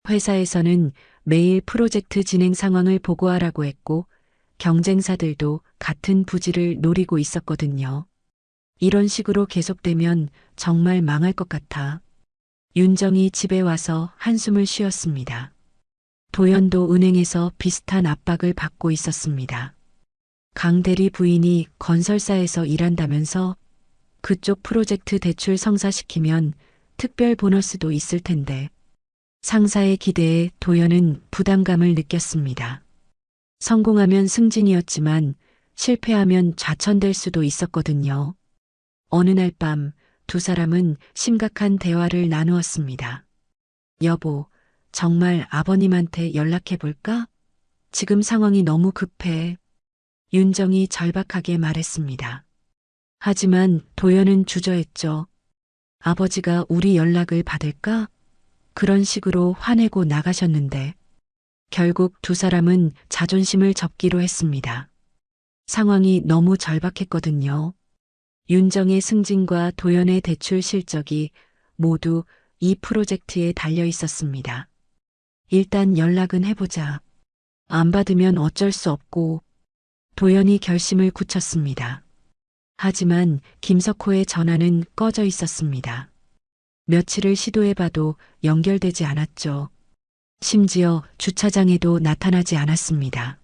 회사에서는 매일 프로젝트 진행 상황을 보고하라고 했고 경쟁사들도 같은 부지를 노리고 있었거든요. 이런 식으로 계속되면 정말 망할 것 같아. 윤정이 집에 와서 한숨을 쉬었습니다. 도연도 은행에서 비슷한 압박을 받고 있었습니다. 강 대리 부인이 건설사에서 일한다면서 그쪽 프로젝트 대출 성사시키면 특별 보너스도 있을 텐데. 상사의 기대에 도연은 부담감을 느꼈습니다. 성공하면 승진이었지만 실패하면 좌천될 수도 있었거든요. 어느 날 밤 두 사람은 심각한 대화를 나누었습니다. 여보, 정말 아버님한테 연락해 볼까? 지금 상황이 너무 급해. 윤정이 절박하게 말했습니다. 하지만 도연은 주저했죠. 아버지가 우리 연락을 받을까? 그런 식으로 화내고 나가셨는데 결국 두 사람은 자존심을 접기로 했습니다. 상황이 너무 절박했거든요. 윤정의 승진과 도연의 대출 실적이 모두 이 프로젝트에 달려 있었습니다. 일단 연락은 해보자. 안 받으면 어쩔 수 없고. 도연이 결심을 굳혔습니다. 하지만 김석호의 전화는 꺼져 있었습니다. 며칠을 시도해봐도 연결되지 않았죠. 심지어 주차장에도 나타나지 않았습니다.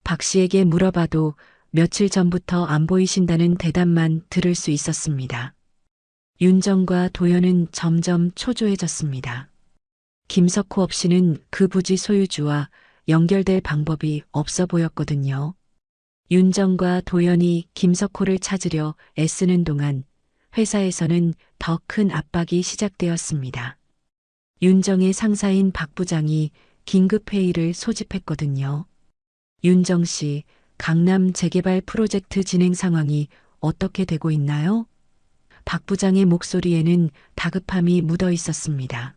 박 씨에게 물어봐도 며칠 전부터 안 보이신다는 대답만 들을 수 있었습니다. 윤정과 도연은 점점 초조해졌습니다. 김석호 없이는 그 부지 소유주와 연결될 방법이 없어 보였거든요. 윤정과 도연이 김석호를 찾으려 애쓰는 동안 회사에서는 더 큰 압박이 시작되었습니다. 윤정의 상사인 박 부장이 긴급회의를 소집했거든요. 윤정 씨, 강남 재개발 프로젝트 진행 상황이 어떻게 되고 있나요? 박 부장의 목소리에는 다급함이 묻어 있었습니다.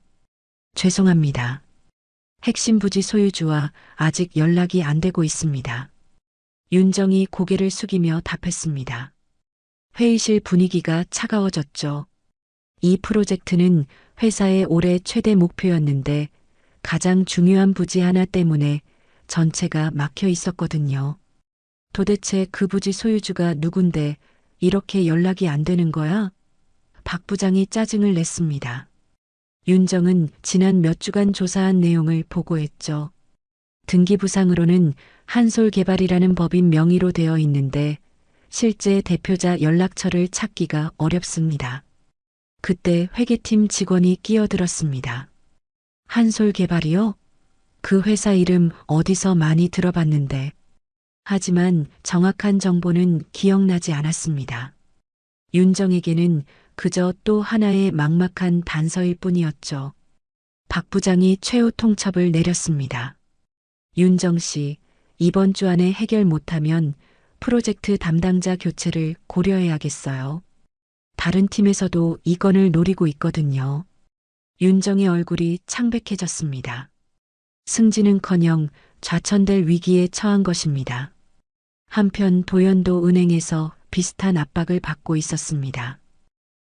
죄송합니다. 핵심 부지 소유주와 아직 연락이 안 되고 있습니다. 윤정이 고개를 숙이며 답했습니다. 회의실 분위기가 차가워졌죠. 이 프로젝트는 회사의 올해 최대 목표였는데 가장 중요한 부지 하나 때문에 전체가 막혀 있었거든요. 도대체 그 부지 소유주가 누군데 이렇게 연락이 안 되는 거야? 박 부장이 짜증을 냈습니다. 윤정은 지난 몇 주간 조사한 내용을 보고했죠. 등기부상으로는 한솔개발이라는 법인 명의로 되어 있는데 실제 대표자 연락처를 찾기가 어렵습니다. 그때 회계팀 직원이 끼어들었습니다. 한솔개발이요? 그 회사 이름 어디서 많이 들어봤는데. 하지만 정확한 정보는 기억나지 않았습니다. 윤정에게는 그저 또 하나의 막막한 단서일 뿐이었죠. 박 부장이 최후 통첩을 내렸습니다. 윤정 씨, 이번 주 안에 해결 못하면 프로젝트 담당자 교체를 고려해야겠어요. 다른 팀에서도 이 건을 노리고 있거든요. 윤정의 얼굴이 창백해졌습니다. 승진은커녕 좌천될 위기에 처한 것입니다. 한편 도연도 은행에서 비슷한 압박을 받고 있었습니다.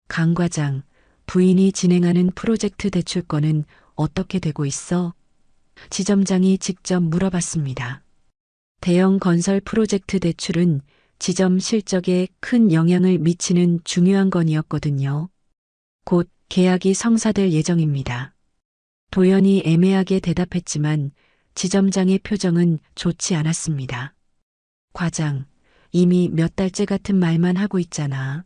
강 과장, 부인이 진행하는 프로젝트 대출건은 어떻게 되고 있어? 지점장이 직접 물어봤습니다. 대형 건설 프로젝트 대출은 지점 실적에 큰 영향을 미치는 중요한 건이었거든요. 곧 계약이 성사될 예정입니다. 도연이 애매하게 대답했지만 지점장의 표정은 좋지 않았습니다. 과장, 이미 몇 달째 같은 말만 하고 있잖아.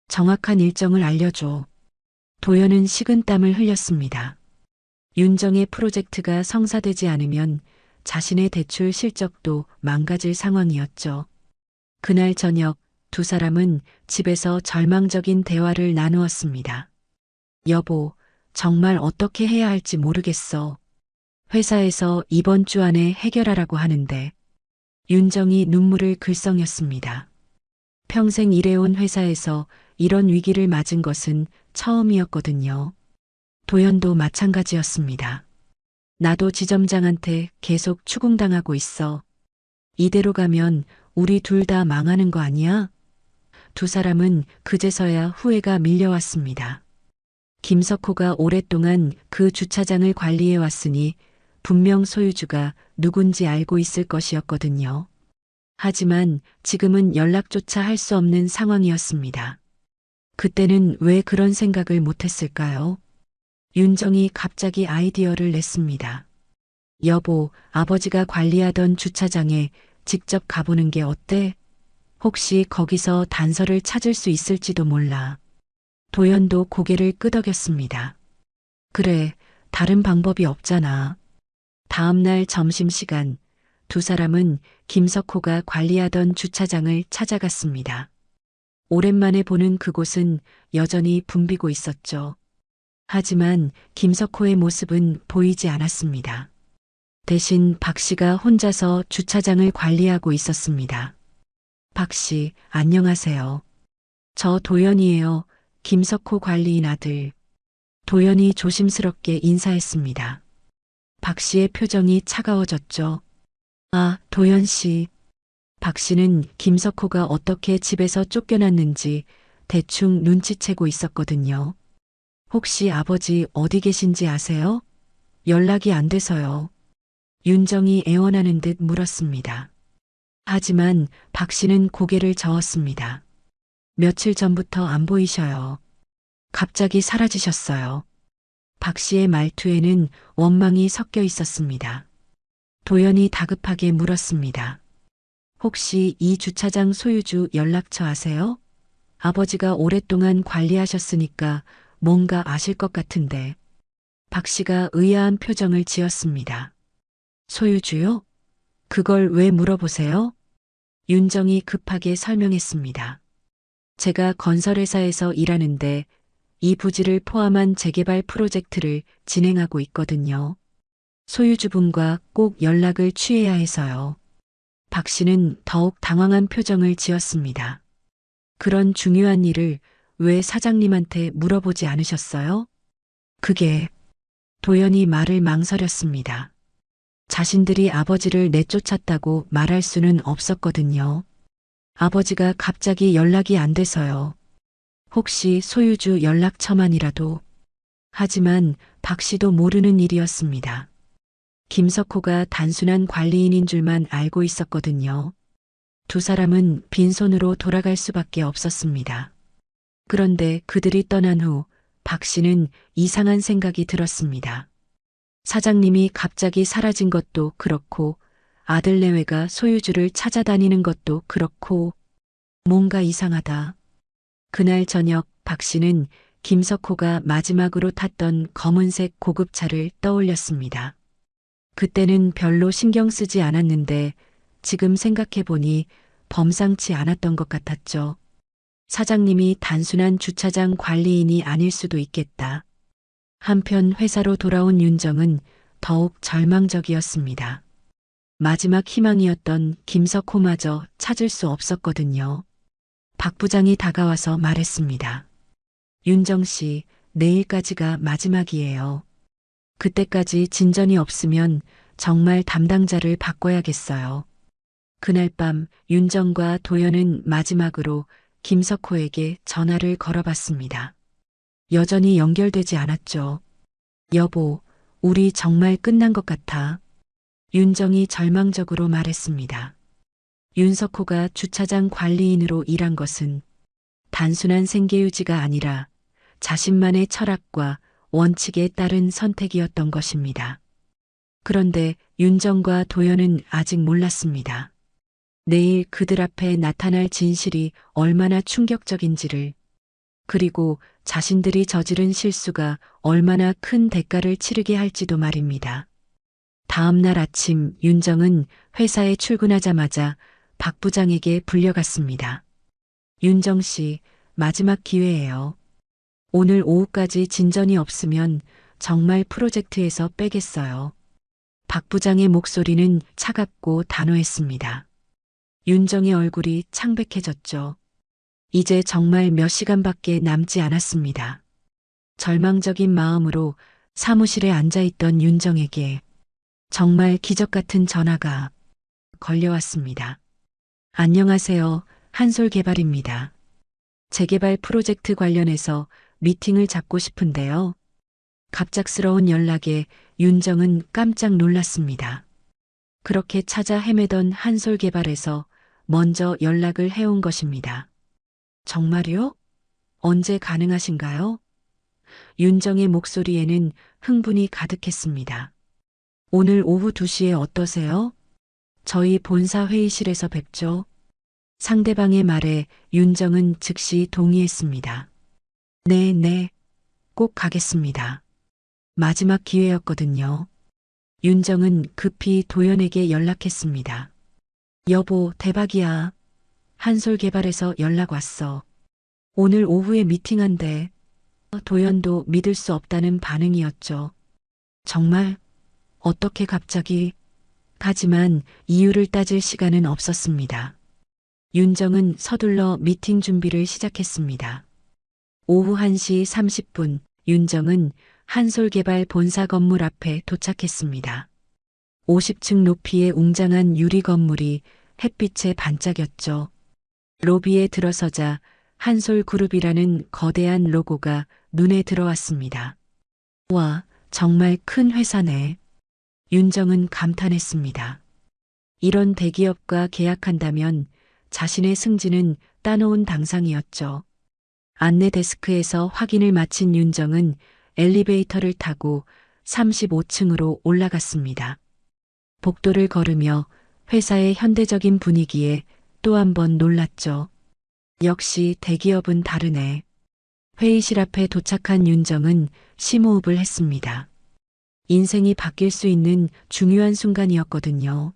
정확한 일정을 알려줘. 도연은 식은땀을 흘렸습니다. 윤정의 프로젝트가 성사되지 않으면 자신의 대출 실적도 망가질 상황이었죠. 그날 저녁 두 사람은 집에서 절망적인 대화를 나누었습니다. 여보, 정말 어떻게 해야 할지 모르겠어. 회사에서 이번 주 안에 해결하라고 하는데. 윤정이 눈물을 글썽였습니다. 평생 일해온 회사에서 이런 위기를 맞은 것은 처음이었거든요. 도연도 마찬가지였습니다. 나도 지점장한테 계속 추궁당하고 있어. 이대로 가면 우리 둘 다 망하는 거 아니야? 두 사람은 그제서야 후회가 밀려왔습니다. 김석호가 오랫동안 그 주차장을 관리해 왔으니 분명 소유주가 누군지 알고 있을 것이었거든요. 하지만 지금은 연락조차 할 수 없는 상황이었습니다. 그때는 왜 그런 생각을 못했을까요? 윤정이 갑자기 아이디어를 냈습니다. 여보, 아버지가 관리하던 주차장에 직접 가보는 게 어때? 혹시 거기서 단서를 찾을 수 있을지도 몰라. 도연도 고개를 끄덕였습니다. 그래, 다른 방법이 없잖아. 다음날 점심시간 두 사람은 김석호가 관리하던 주차장을 찾아갔습니다. 오랜만에 보는 그곳은 여전히 붐비고 있었죠. 하지만 김석호의 모습은 보이지 않았습니다. 대신 박 씨가 혼자서 주차장을 관리하고 있었습니다. 박 씨, 안녕하세요. 저 도연이에요. 김석호 관리인 아들. 도연이 조심스럽게 인사했습니다. 박 씨의 표정이 차가워졌죠. 아, 도연 씨. 박 씨는 김석호가 어떻게 집에서 쫓겨났는지 대충 눈치채고 있었거든요. 혹시 아버지 어디 계신지 아세요? 연락이 안 돼서요. 윤정이 애원하는 듯 물었습니다. 하지만 박 씨는 고개를 저었습니다. 며칠 전부터 안 보이셔요. 갑자기 사라지셨어요. 박 씨의 말투에는 원망이 섞여 있었습니다. 도연이 다급하게 물었습니다. 혹시 이 주차장 소유주 연락처 아세요? 아버지가 오랫동안 관리하셨으니까 뭔가 아실 것 같은데. 박 씨가 의아한 표정을 지었습니다. 소유주요? 그걸 왜 물어보세요? 윤정이 급하게 설명했습니다. 제가 건설회사에서 일하는데 이 부지를 포함한 재개발 프로젝트를 진행하고 있거든요. 소유주분과 꼭 연락을 취해야 해서요. 박 씨는 더욱 당황한 표정을 지었습니다. 그런 중요한 일을 왜 사장님한테 물어보지 않으셨어요? 그게 도연이 말을 망설였습니다. 자신들이 아버지를 내쫓았다고 말할 수는 없었거든요. 아버지가 갑자기 연락이 안 돼서요. 혹시 소유주 연락처만이라도. 하지만 박 씨도 모르는 일이었습니다. 김석호가 단순한 관리인인 줄만 알고 있었거든요. 두 사람은 빈손으로 돌아갈 수밖에 없었습니다. 그런데 그들이 떠난 후 박 씨는 이상한 생각이 들었습니다. 사장님이 갑자기 사라진 것도 그렇고 아들 내외가 소유주를 찾아다니는 것도 그렇고 뭔가 이상하다. 그날 저녁 박 씨는 김석호가 마지막으로 탔던 검은색 고급차를 떠올렸습니다. 그때는 별로 신경 쓰지 않았는데 지금 생각해보니 범상치 않았던 것 같았죠. 사장님이 단순한 주차장 관리인이 아닐 수도 있겠다. 한편 회사로 돌아온 윤정은 더욱 절망적이었습니다. 마지막 희망이었던 김석호마저 찾을 수 없었거든요. 박 부장이 다가와서 말했습니다. 윤정 씨, 내일까지가 마지막이에요. 그때까지 진전이 없으면 정말 담당자를 바꿔야겠어요. 그날 밤 윤정과 도연은 마지막으로 김석호에게 전화를 걸어봤습니다. 여전히 연결되지 않았죠. 여보, 우리 정말 끝난 것 같아. 윤정이 절망적으로 말했습니다. 윤석호가 주차장 관리인으로 일한 것은 단순한 생계유지가 아니라 자신만의 철학과 원칙에 따른 선택이었던 것입니다. 그런데 윤정과 도연은 아직 몰랐습니다. 내일 그들 앞에 나타날 진실이 얼마나 충격적인지를, 그리고 자신들이 저지른 실수가 얼마나 큰 대가를 치르게 할지도 말입니다. 다음 날 아침 윤정은 회사에 출근하자마자 박 부장에게 불려갔습니다. 윤정 씨, 마지막 기회예요. 오늘 오후까지 진전이 없으면 정말 프로젝트에서 빼겠어요. 박 부장의 목소리는 차갑고 단호했습니다. 윤정의 얼굴이 창백해졌죠. 이제 정말 몇 시간밖에 남지 않았습니다. 절망적인 마음으로 사무실에 앉아있던 윤정에게 정말 기적 같은 전화가 걸려왔습니다. 안녕하세요. 한솔개발입니다. 재개발 프로젝트 관련해서 미팅을 잡고 싶은데요. 갑작스러운 연락에 윤정은 깜짝 놀랐습니다. 그렇게 찾아 헤매던 한솔개발에서 먼저 연락을 해온 것입니다. 정말요? 언제 가능하신가요? 윤정의 목소리에는 흥분이 가득했습니다. 오늘 오후 2시에 어떠세요? 저희 본사 회의실에서 뵙죠. 상대방의 말에 윤정은 즉시 동의했습니다. 네, 꼭 가겠습니다. 마지막 기회였거든요. 윤정은 급히 도연에게 연락했습니다. 여보, 대박이야. 한솔개발에서 연락 왔어. 오늘 오후에 미팅한대. 도연도 믿을 수 없다는 반응이었죠. 정말? 어떻게 갑자기? 하지만 이유를 따질 시간은 없었습니다. 윤정은 서둘러 미팅 준비를 시작했습니다. 오후 1시 30분 윤정은 한솔개발 본사 건물 앞에 도착했습니다. 50층 높이의 웅장한 유리 건물이 햇빛에 반짝였죠. 로비에 들어서자 한솔그룹이라는 거대한 로고가 눈에 들어왔습니다. 와, 정말 큰 회사네. 윤정은 감탄했습니다. 이런 대기업과 계약한다면 자신의 승진은 따놓은 당상이었죠. 안내 데스크에서 확인을 마친 윤정은 엘리베이터를 타고 35층으로 올라갔습니다. 복도를 걸으며 회사의 현대적인 분위기에 또 한 번 놀랐죠. 역시 대기업은 다르네. 회의실 앞에 도착한 윤정은 심호흡을 했습니다. 인생이 바뀔 수 있는 중요한 순간이었거든요.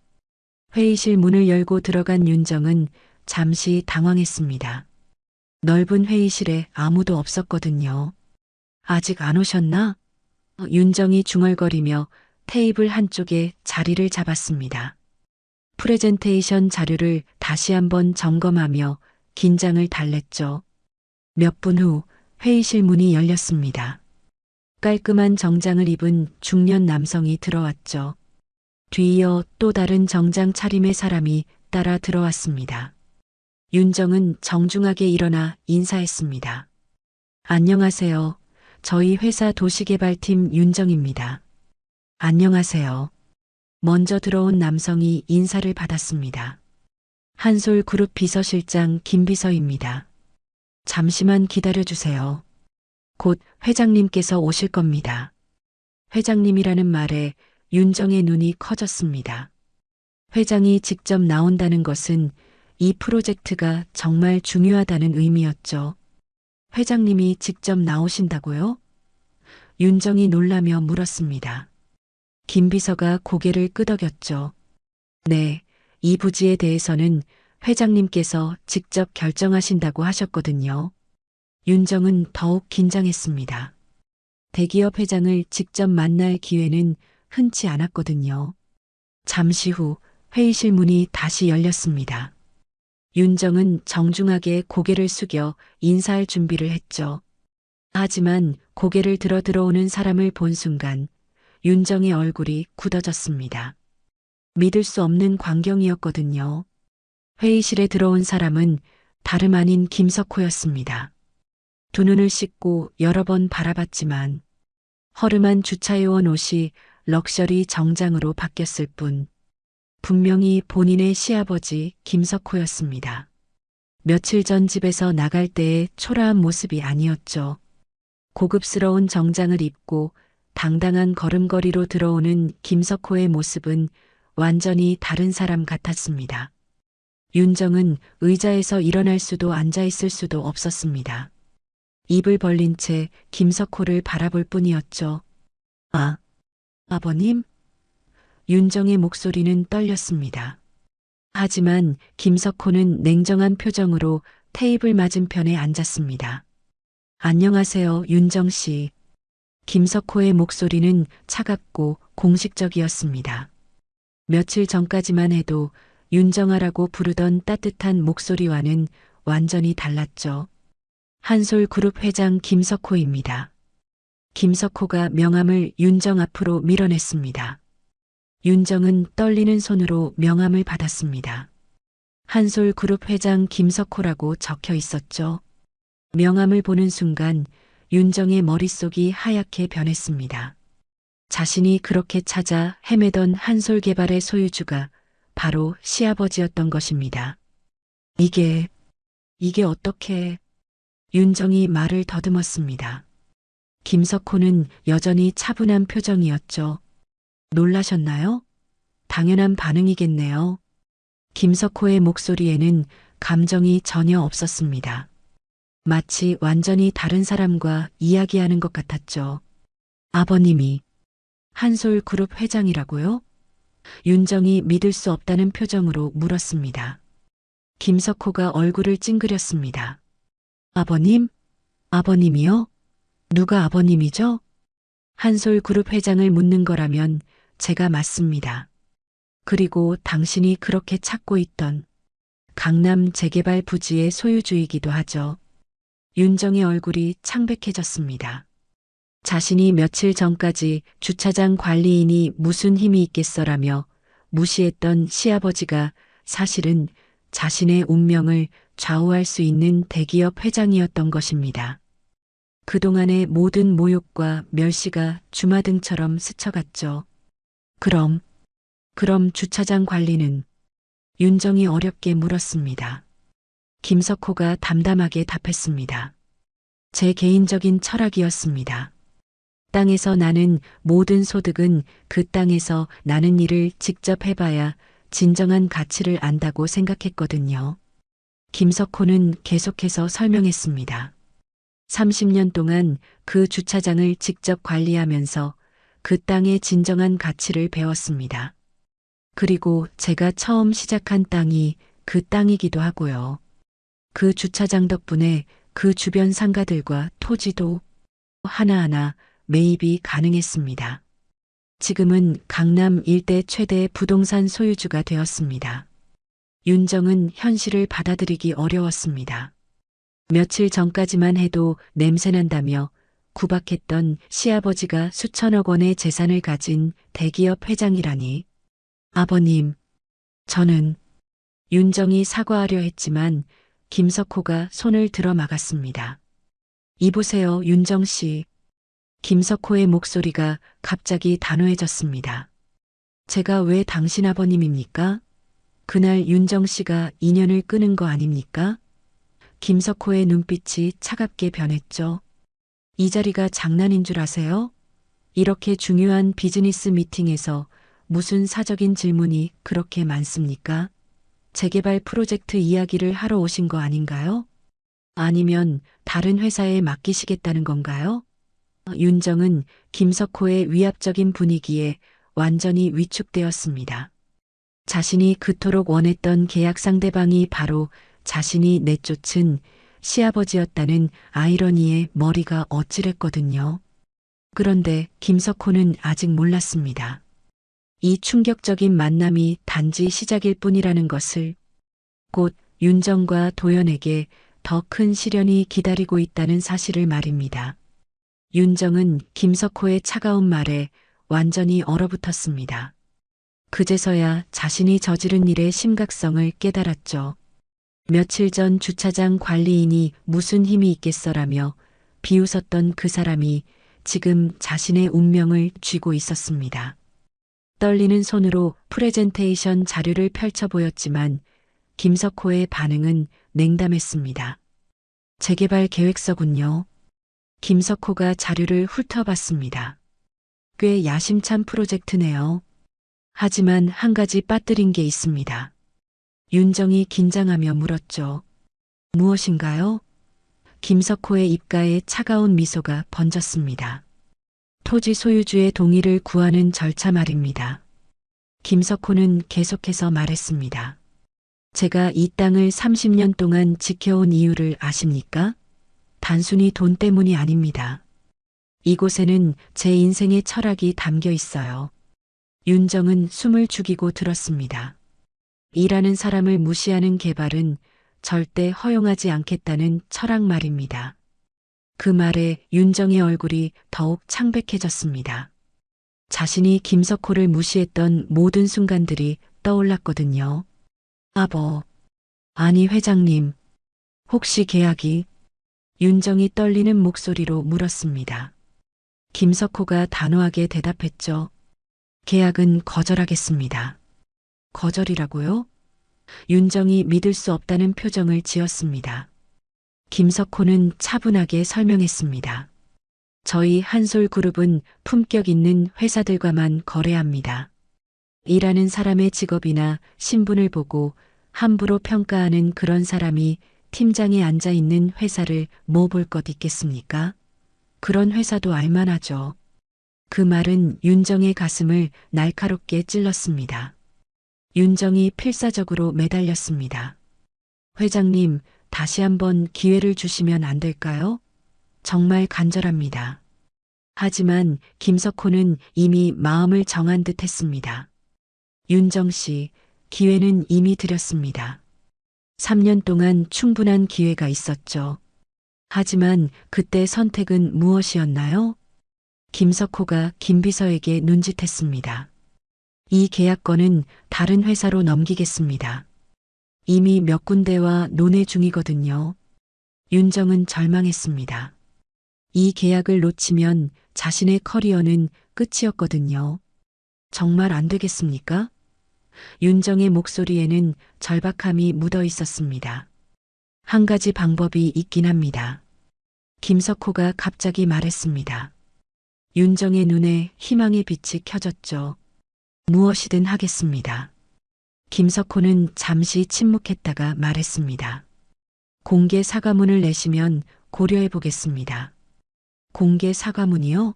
회의실 문을 열고 들어간 윤정은 잠시 당황했습니다. 넓은 회의실에 아무도 없었거든요. 아직 안 오셨나? 윤정이 중얼거리며 테이블 한쪽에 자리를 잡았습니다. 프레젠테이션 자료를 다시 한번 점검하며 긴장을 달랬죠. 몇 분 후 회의실 문이 열렸습니다. 깔끔한 정장을 입은 중년 남성이 들어왔죠. 뒤이어 또 다른 정장 차림의 사람이 따라 들어왔습니다. 윤정은 정중하게 일어나 인사했습니다. 안녕하세요. 저희 회사 도시개발팀 윤정입니다. 안녕하세요. 먼저 들어온 남성이 인사를 받았습니다. 한솔그룹 비서실장 김비서입니다. 잠시만 기다려주세요. 곧 회장님께서 오실 겁니다. 회장님이라는 말에 윤정의 눈이 커졌습니다. 회장이 직접 나온다는 것은 이 프로젝트가 정말 중요하다는 의미였죠. 회장님이 직접 나오신다고요? 윤정이 놀라며 물었습니다. 김 비서가 고개를 끄덕였죠. 네, 이 부지에 대해서는 회장님께서 직접 결정하신다고 하셨거든요. 윤정은 더욱 긴장했습니다. 대기업 회장을 직접 만날 기회는 흔치 않았거든요. 잠시 후 회의실 문이 다시 열렸습니다. 윤정은 정중하게 고개를 숙여 인사할 준비를 했죠. 하지만 고개를 들어 들어오는 사람을 본 순간 윤정의 얼굴이 굳어졌습니다. 믿을 수 없는 광경이었거든요. 회의실에 들어온 사람은 다름 아닌 김석호였습니다. 두 눈을 씻고 여러 번 바라봤지만 허름한 주차해온 옷이 럭셔리 정장으로 바뀌었을 뿐 분명히 본인의 시아버지 김석호였습니다. 며칠 전 집에서 나갈 때의 초라한 모습이 아니었죠. 고급스러운 정장을 입고 당당한 걸음걸이로 들어오는 김석호의 모습은 완전히 다른 사람 같았습니다. 윤정은 의자에서 일어날 수도 앉아 있을 수도 없었습니다. 입을 벌린 채 김석호를 바라볼 뿐이었죠. 아버님? 윤정의 목소리는 떨렸습니다. 하지만 김석호는 냉정한 표정으로 테이블 맞은편에 앉았습니다. 안녕하세요, 윤정 씨. 김석호의 목소리는 차갑고 공식적이었습니다. 며칠 전까지만 해도 윤정아라고 부르던 따뜻한 목소리와는 완전히 달랐죠. 한솔그룹 회장 김석호입니다. 김석호가 명함을 윤정 앞으로 밀어냈습니다. 윤정은 떨리는 손으로 명함을 받았습니다. 한솔그룹 회장 김석호라고 적혀 있었죠. 명함을 보는 순간 윤정의 머릿속이 하얗게 변했습니다. 자신이 그렇게 찾아 헤매던 한솔개발의 소유주가 바로 시아버지였던 것입니다. 이게 어떻게... 윤정이 말을 더듬었습니다. 김석호는 여전히 차분한 표정이었죠. 놀라셨나요? 당연한 반응이겠네요. 김석호의 목소리에는 감정이 전혀 없었습니다. 마치 완전히 다른 사람과 이야기하는 것 같았죠. 아버님이 한솔그룹 회장이라고요? 윤정이 믿을 수 없다는 표정으로 물었습니다. 김석호가 얼굴을 찡그렸습니다. 아버님? 아버님이요? 누가 아버님이죠? 한솔그룹 회장을 묻는 거라면 제가 맞습니다. 그리고 당신이 그렇게 찾고 있던 강남 재개발 부지의 소유주이기도 하죠. 윤정의 얼굴이 창백해졌습니다. 자신이 며칠 전까지 주차장 관리인이 무슨 힘이 있겠어라며 무시했던 시아버지가 사실은 자신의 운명을 좌우할 수 있는 대기업 회장이었던 것입니다. 그동안의 모든 모욕과 멸시가 주마등처럼 스쳐갔죠. 그럼 주차장 관리는? 윤정이 어렵게 물었습니다. 김석호가 담담하게 답했습니다. 제 개인적인 철학이었습니다. 땅에서 나는 모든 소득은 그 땅에서 나는 일을 직접 해봐야 진정한 가치를 안다고 생각했거든요. 김석호는 계속해서 설명했습니다. 30년 동안 그 주차장을 직접 관리하면서 그 땅의 진정한 가치를 배웠습니다. 그리고 제가 처음 시작한 땅이 그 땅이기도 하고요. 그 주차장 덕분에 그 주변 상가들과 토지도 하나하나 매입이 가능했습니다. 지금은 강남 일대 최대 부동산 소유주가 되었습니다. 윤정은 현실을 받아들이기 어려웠습니다. 며칠 전까지만 해도 냄새난다며 구박했던 시아버지가 수천억 원의 재산을 가진 대기업 회장이라니. 아버님, 저는... 윤정이 사과하려 했지만 김석호가 손을 들어 막았습니다. 이보세요, 윤정 씨. 김석호의 목소리가 갑자기 단호해졌습니다. 제가 왜 당신 아버님입니까? 그날 윤정 씨가 인연을 끊은 거 아닙니까? 김석호의 눈빛이 차갑게 변했죠. 이 자리가 장난인 줄 아세요? 이렇게 중요한 비즈니스 미팅에서 무슨 사적인 질문이 그렇게 많습니까? 재개발 프로젝트 이야기를 하러 오신 거 아닌가요? 아니면 다른 회사에 맡기시겠다는 건가요? 윤정은 김석호의 위압적인 분위기에 완전히 위축되었습니다. 자신이 그토록 원했던 계약 상대방이 바로 자신이 내쫓은 시아버지였다는 아이러니에 머리가 어찌랬거든요. 그런데 김석호는 아직 몰랐습니다. 이 충격적인 만남이 단지 시작일 뿐이라는 것을, 곧 윤정과 도연에게 더 큰 시련이 기다리고 있다는 사실을 말입니다. 윤정은 김석호의 차가운 말에 완전히 얼어붙었습니다. 그제서야 자신이 저지른 일의 심각성을 깨달았죠. 며칠 전 주차장 관리인이 무슨 힘이 있겠어라며 비웃었던 그 사람이 지금 자신의 운명을 쥐고 있었습니다. 떨리는 손으로 프레젠테이션 자료를 펼쳐 보였지만 김석호의 반응은 냉담했습니다. 재개발 계획서군요. 김석호가 자료를 훑어봤습니다. 꽤 야심찬 프로젝트네요. 하지만 한 가지 빠뜨린 게 있습니다. 윤정이 긴장하며 물었죠. 무엇인가요? 김석호의 입가에 차가운 미소가 번졌습니다. 토지 소유주의 동의를 구하는 절차 말입니다. 김석호는 계속해서 말했습니다. 제가 이 땅을 30년 동안 지켜온 이유를 아십니까? 단순히 돈 때문이 아닙니다. 이곳에는 제 인생의 철학이 담겨 있어요. 윤정은 숨을 죽이고 들었습니다. 일하는 사람을 무시하는 개발은 절대 허용하지 않겠다는 철학 말입니다. 그 말에 윤정의 얼굴이 더욱 창백해졌습니다. 자신이 김석호를 무시했던 모든 순간들이 떠올랐거든요. 아니 회장님, 혹시 계약이? 윤정이 떨리는 목소리로 물었습니다. 김석호가 단호하게 대답했죠. 계약은 거절하겠습니다. 거절이라고요? 윤정이 믿을 수 없다는 표정을 지었습니다. 김석호는 차분하게 설명했습니다. 저희 한솔그룹은 품격 있는 회사들과만 거래합니다. 일하는 사람의 직업이나 신분을 보고 함부로 평가하는 그런 사람이 팀장에 앉아 있는 회사를 뭐 볼 것 있겠습니까? 그런 회사도 알만하죠. 그 말은 윤정의 가슴을 날카롭게 찔렀습니다. 윤정이 필사적으로 매달렸습니다. 회장님, 다시 한번 기회를 주시면 안 될까요? 정말 간절합니다. 하지만 김석호는 이미 마음을 정한 듯 했습니다. 윤정 씨, 기회는 이미 드렸습니다. 3년 동안 충분한 기회가 있었죠. 하지만 그때 선택은 무엇이었나요? 김석호가 김 비서에게 눈짓했습니다. 이 계약건은 다른 회사로 넘기겠습니다. 이미 몇 군데와 논의 중이거든요. 윤정은 절망했습니다. 이 계약을 놓치면 자신의 커리어는 끝이었거든요. 정말 안 되겠습니까? 윤정의 목소리에는 절박함이 묻어 있었습니다. 한 가지 방법이 있긴 합니다. 김석호가 갑자기 말했습니다. 윤정의 눈에 희망의 빛이 켜졌죠. 무엇이든 하겠습니다. 김석호는 잠시 침묵했다가 말했습니다. 공개 사과문을 내시면 고려해 보겠습니다. 공개 사과문이요?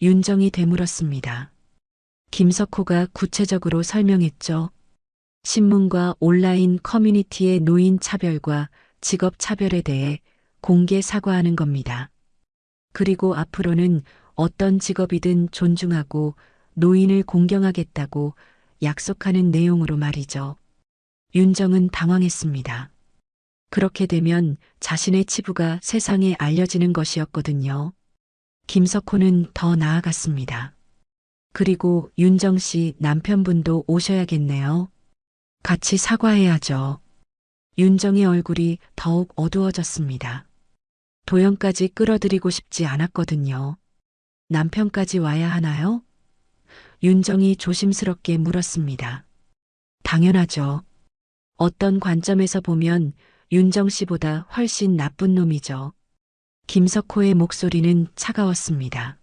윤정이 되물었습니다. 김석호가 구체적으로 설명했죠. 신문과 온라인 커뮤니티의 노인 차별과 직업 차별에 대해 공개 사과하는 겁니다. 그리고 앞으로는 어떤 직업이든 존중하고 노인을 공경하겠다고 약속하는 내용으로 말이죠. 윤정은 당황했습니다. 그렇게 되면 자신의 치부가 세상에 알려지는 것이었거든요. 김석호는 더 나아갔습니다. 그리고 윤정 씨 남편분도 오셔야겠네요. 같이 사과해야죠. 윤정의 얼굴이 더욱 어두워졌습니다. 도영까지 끌어들이고 싶지 않았거든요. 남편까지 와야 하나요? 윤정이 조심스럽게 물었습니다. 당연하죠. 어떤 관점에서 보면 윤정 씨보다 훨씬 나쁜 놈이죠. 김석호의 목소리는 차가웠습니다.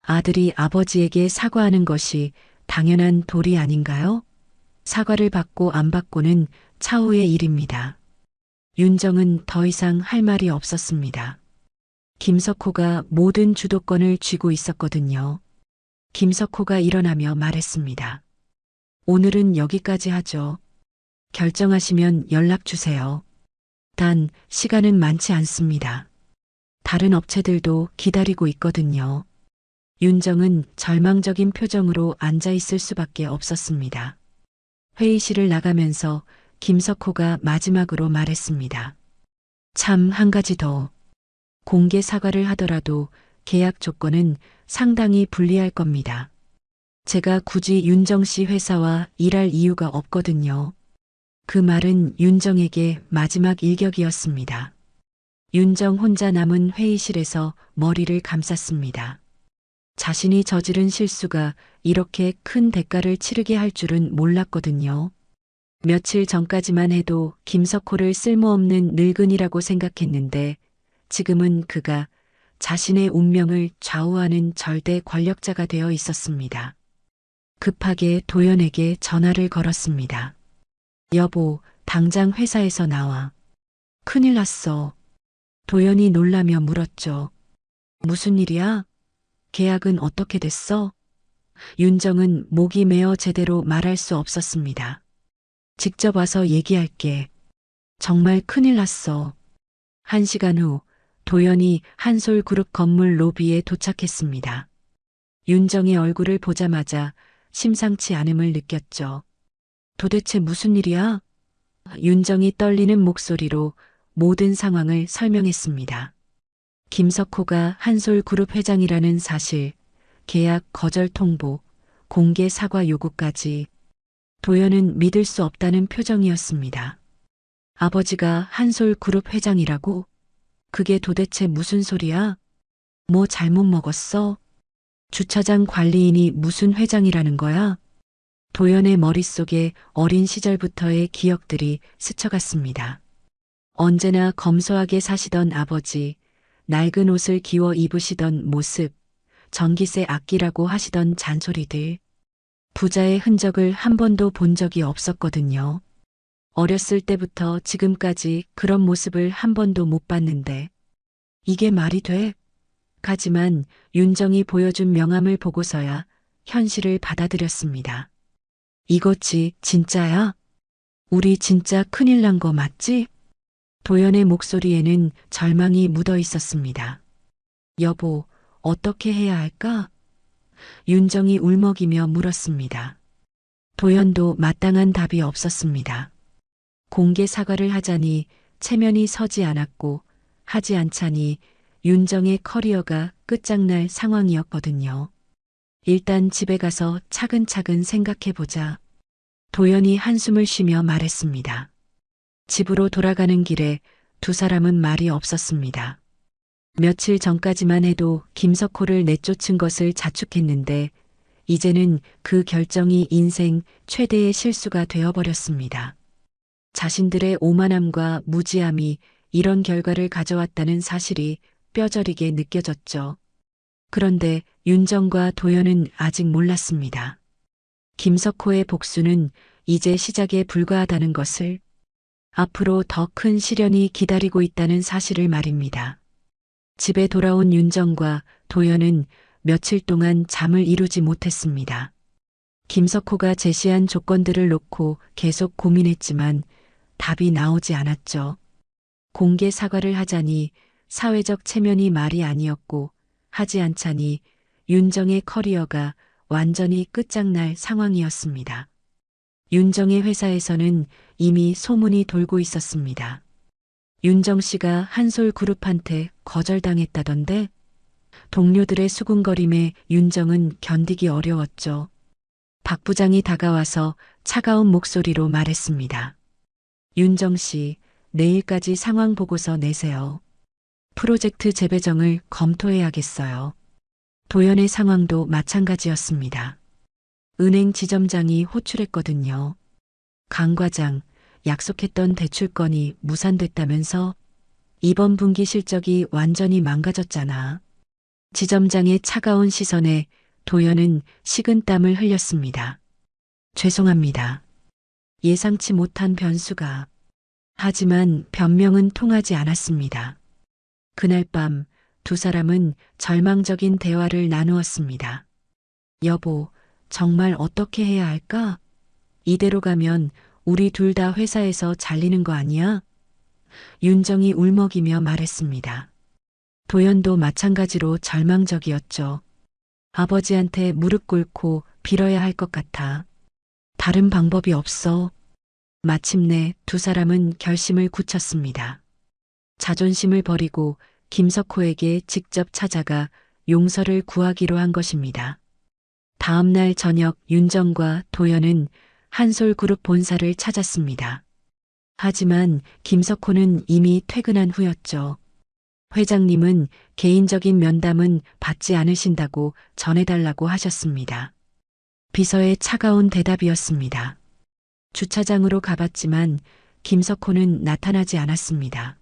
아들이 아버지에게 사과하는 것이 당연한 도리 아닌가요? 사과를 받고 안 받고는 차후의 일입니다. 윤정은 더 이상 할 말이 없었습니다. 김석호가 모든 주도권을 쥐고 있었거든요. 김석호가 일어나며 말했습니다. 오늘은 여기까지 하죠. 결정하시면 연락 주세요. 단 시간은 많지 않습니다. 다른 업체들도 기다리고 있거든요. 윤정은 절망적인 표정으로 앉아 있을 수밖에 없었습니다. 회의실을 나가면서 김석호가 마지막으로 말했습니다. 참 한 가지 더. 공개 사과를 하더라도 계약 조건은 상당히 불리할 겁니다. 제가 굳이 윤정 씨 회사와 일할 이유가 없거든요. 그 말은 윤정에게 마지막 일격이었습니다. 윤정 혼자 남은 회의실에서 머리를 감쌌습니다. 자신이 저지른 실수가 이렇게 큰 대가를 치르게 할 줄은 몰랐거든요. 며칠 전까지만 해도 김석호를 쓸모없는 늙은이라고 생각했는데 지금은 그가 자신의 운명을 좌우하는 절대 권력자가 되어 있었습니다. 급하게 도연에게 전화를 걸었습니다. 여보, 당장 회사에서 나와. 큰일 났어. 도연이 놀라며 물었죠. 무슨 일이야? 계약은 어떻게 됐어? 윤정은 목이 메어 제대로 말할 수 없었습니다. 직접 와서 얘기할게. 정말 큰일 났어. 1시간 후 도연이 한솔그룹 건물 로비에 도착했습니다. 윤정의 얼굴을 보자마자 심상치 않음을 느꼈죠. 도대체 무슨 일이야? 윤정이 떨리는 목소리로 모든 상황을 설명했습니다. 김석호가 한솔그룹 회장이라는 사실, 계약 거절 통보, 공개 사과 요구까지. 도연은 믿을 수 없다는 표정이었습니다. 아버지가 한솔그룹 회장이라고? 그게 도대체 무슨 소리야? 뭐 잘못 먹었어? 주차장 관리인이 무슨 회장이라는 거야? 도연의 머릿속에 어린 시절부터의 기억들이 스쳐갔습니다. 언제나 검소하게 사시던 아버지, 낡은 옷을 기워 입으시던 모습, 전기세 아끼라고 하시던 잔소리들. 부자의 흔적을 한 번도 본 적이 없었거든요. 어렸을 때부터 지금까지 그런 모습을 한 번도 못 봤는데 이게 말이 돼? 하지만 윤정이 보여준 명함을 보고서야 현실을 받아들였습니다. 이거지 진짜야? 우리 진짜 큰일 난 거 맞지? 도연의 목소리에는 절망이 묻어 있었습니다. 여보, 어떻게 해야 할까? 윤정이 울먹이며 물었습니다. 도연도 마땅한 답이 없었습니다. 공개 사과를 하자니 체면이 서지 않았고 하지 않자니 윤정의 커리어가 끝장날 상황이었거든요. 일단 집에 가서 차근차근 생각해보자. 도연이 한숨을 쉬며 말했습니다. 집으로 돌아가는 길에 두 사람은 말이 없었습니다. 며칠 전까지만 해도 김석호를 내쫓은 것을 자축했는데 이제는 그 결정이 인생 최대의 실수가 되어버렸습니다. 자신들의 오만함과 무지함이 이런 결과를 가져왔다는 사실이 뼈저리게 느껴졌죠. 그런데 윤정과 도연은 아직 몰랐습니다. 김석호의 복수는 이제 시작에 불과하다는 것을, 앞으로 더 큰 시련이 기다리고 있다는 사실을 말입니다. 집에 돌아온 윤정과 도연은 며칠 동안 잠을 이루지 못했습니다. 김석호가 제시한 조건들을 놓고 계속 고민했지만 답이 나오지 않았죠. 공개 사과를 하자니 사회적 체면이 말이 아니었고 하지 않자니 윤정의 커리어가 완전히 끝장날 상황이었습니다. 윤정의 회사에서는 이미 소문이 돌고 있었습니다. 윤정 씨가 한솔그룹한테 거절당했다던데? 동료들의 수군거림에 윤정은 견디기 어려웠죠. 박 부장이 다가와서 차가운 목소리로 말했습니다. 윤정 씨, 내일까지 상황 보고서 내세요. 프로젝트 재배정을 검토해야겠어요. 도연의 상황도 마찬가지였습니다. 은행 지점장이 호출했거든요. 강 과장, 약속했던 대출건이 무산됐다면서? 이번 분기 실적이 완전히 망가졌잖아. 지점장의 차가운 시선에 도연은 식은땀을 흘렸습니다. 죄송합니다. 예상치 못한 변수가. 하지만 변명은 통하지 않았습니다. 그날 밤 두 사람은 절망적인 대화를 나누었습니다. 여보, 정말 어떻게 해야 할까? 이대로 가면 우리 둘 다 회사에서 잘리는 거 아니야? 윤정이 울먹이며 말했습니다. 도연도 마찬가지로 절망적이었죠. 아버지한테 무릎 꿇고 빌어야 할 것 같아. 다른 방법이 없어. 마침내 두 사람은 결심을 굳혔습니다. 자존심을 버리고 김석호에게 직접 찾아가 용서를 구하기로 한 것입니다. 다음 날 저녁 윤정과 도연은 한솔그룹 본사를 찾았습니다. 하지만 김석호는 이미 퇴근한 후였죠. 회장님은 개인적인 면담은 받지 않으신다고 전해달라고 하셨습니다. 비서의 차가운 대답이었습니다. 주차장으로 가봤지만 김석호는 나타나지 않았습니다.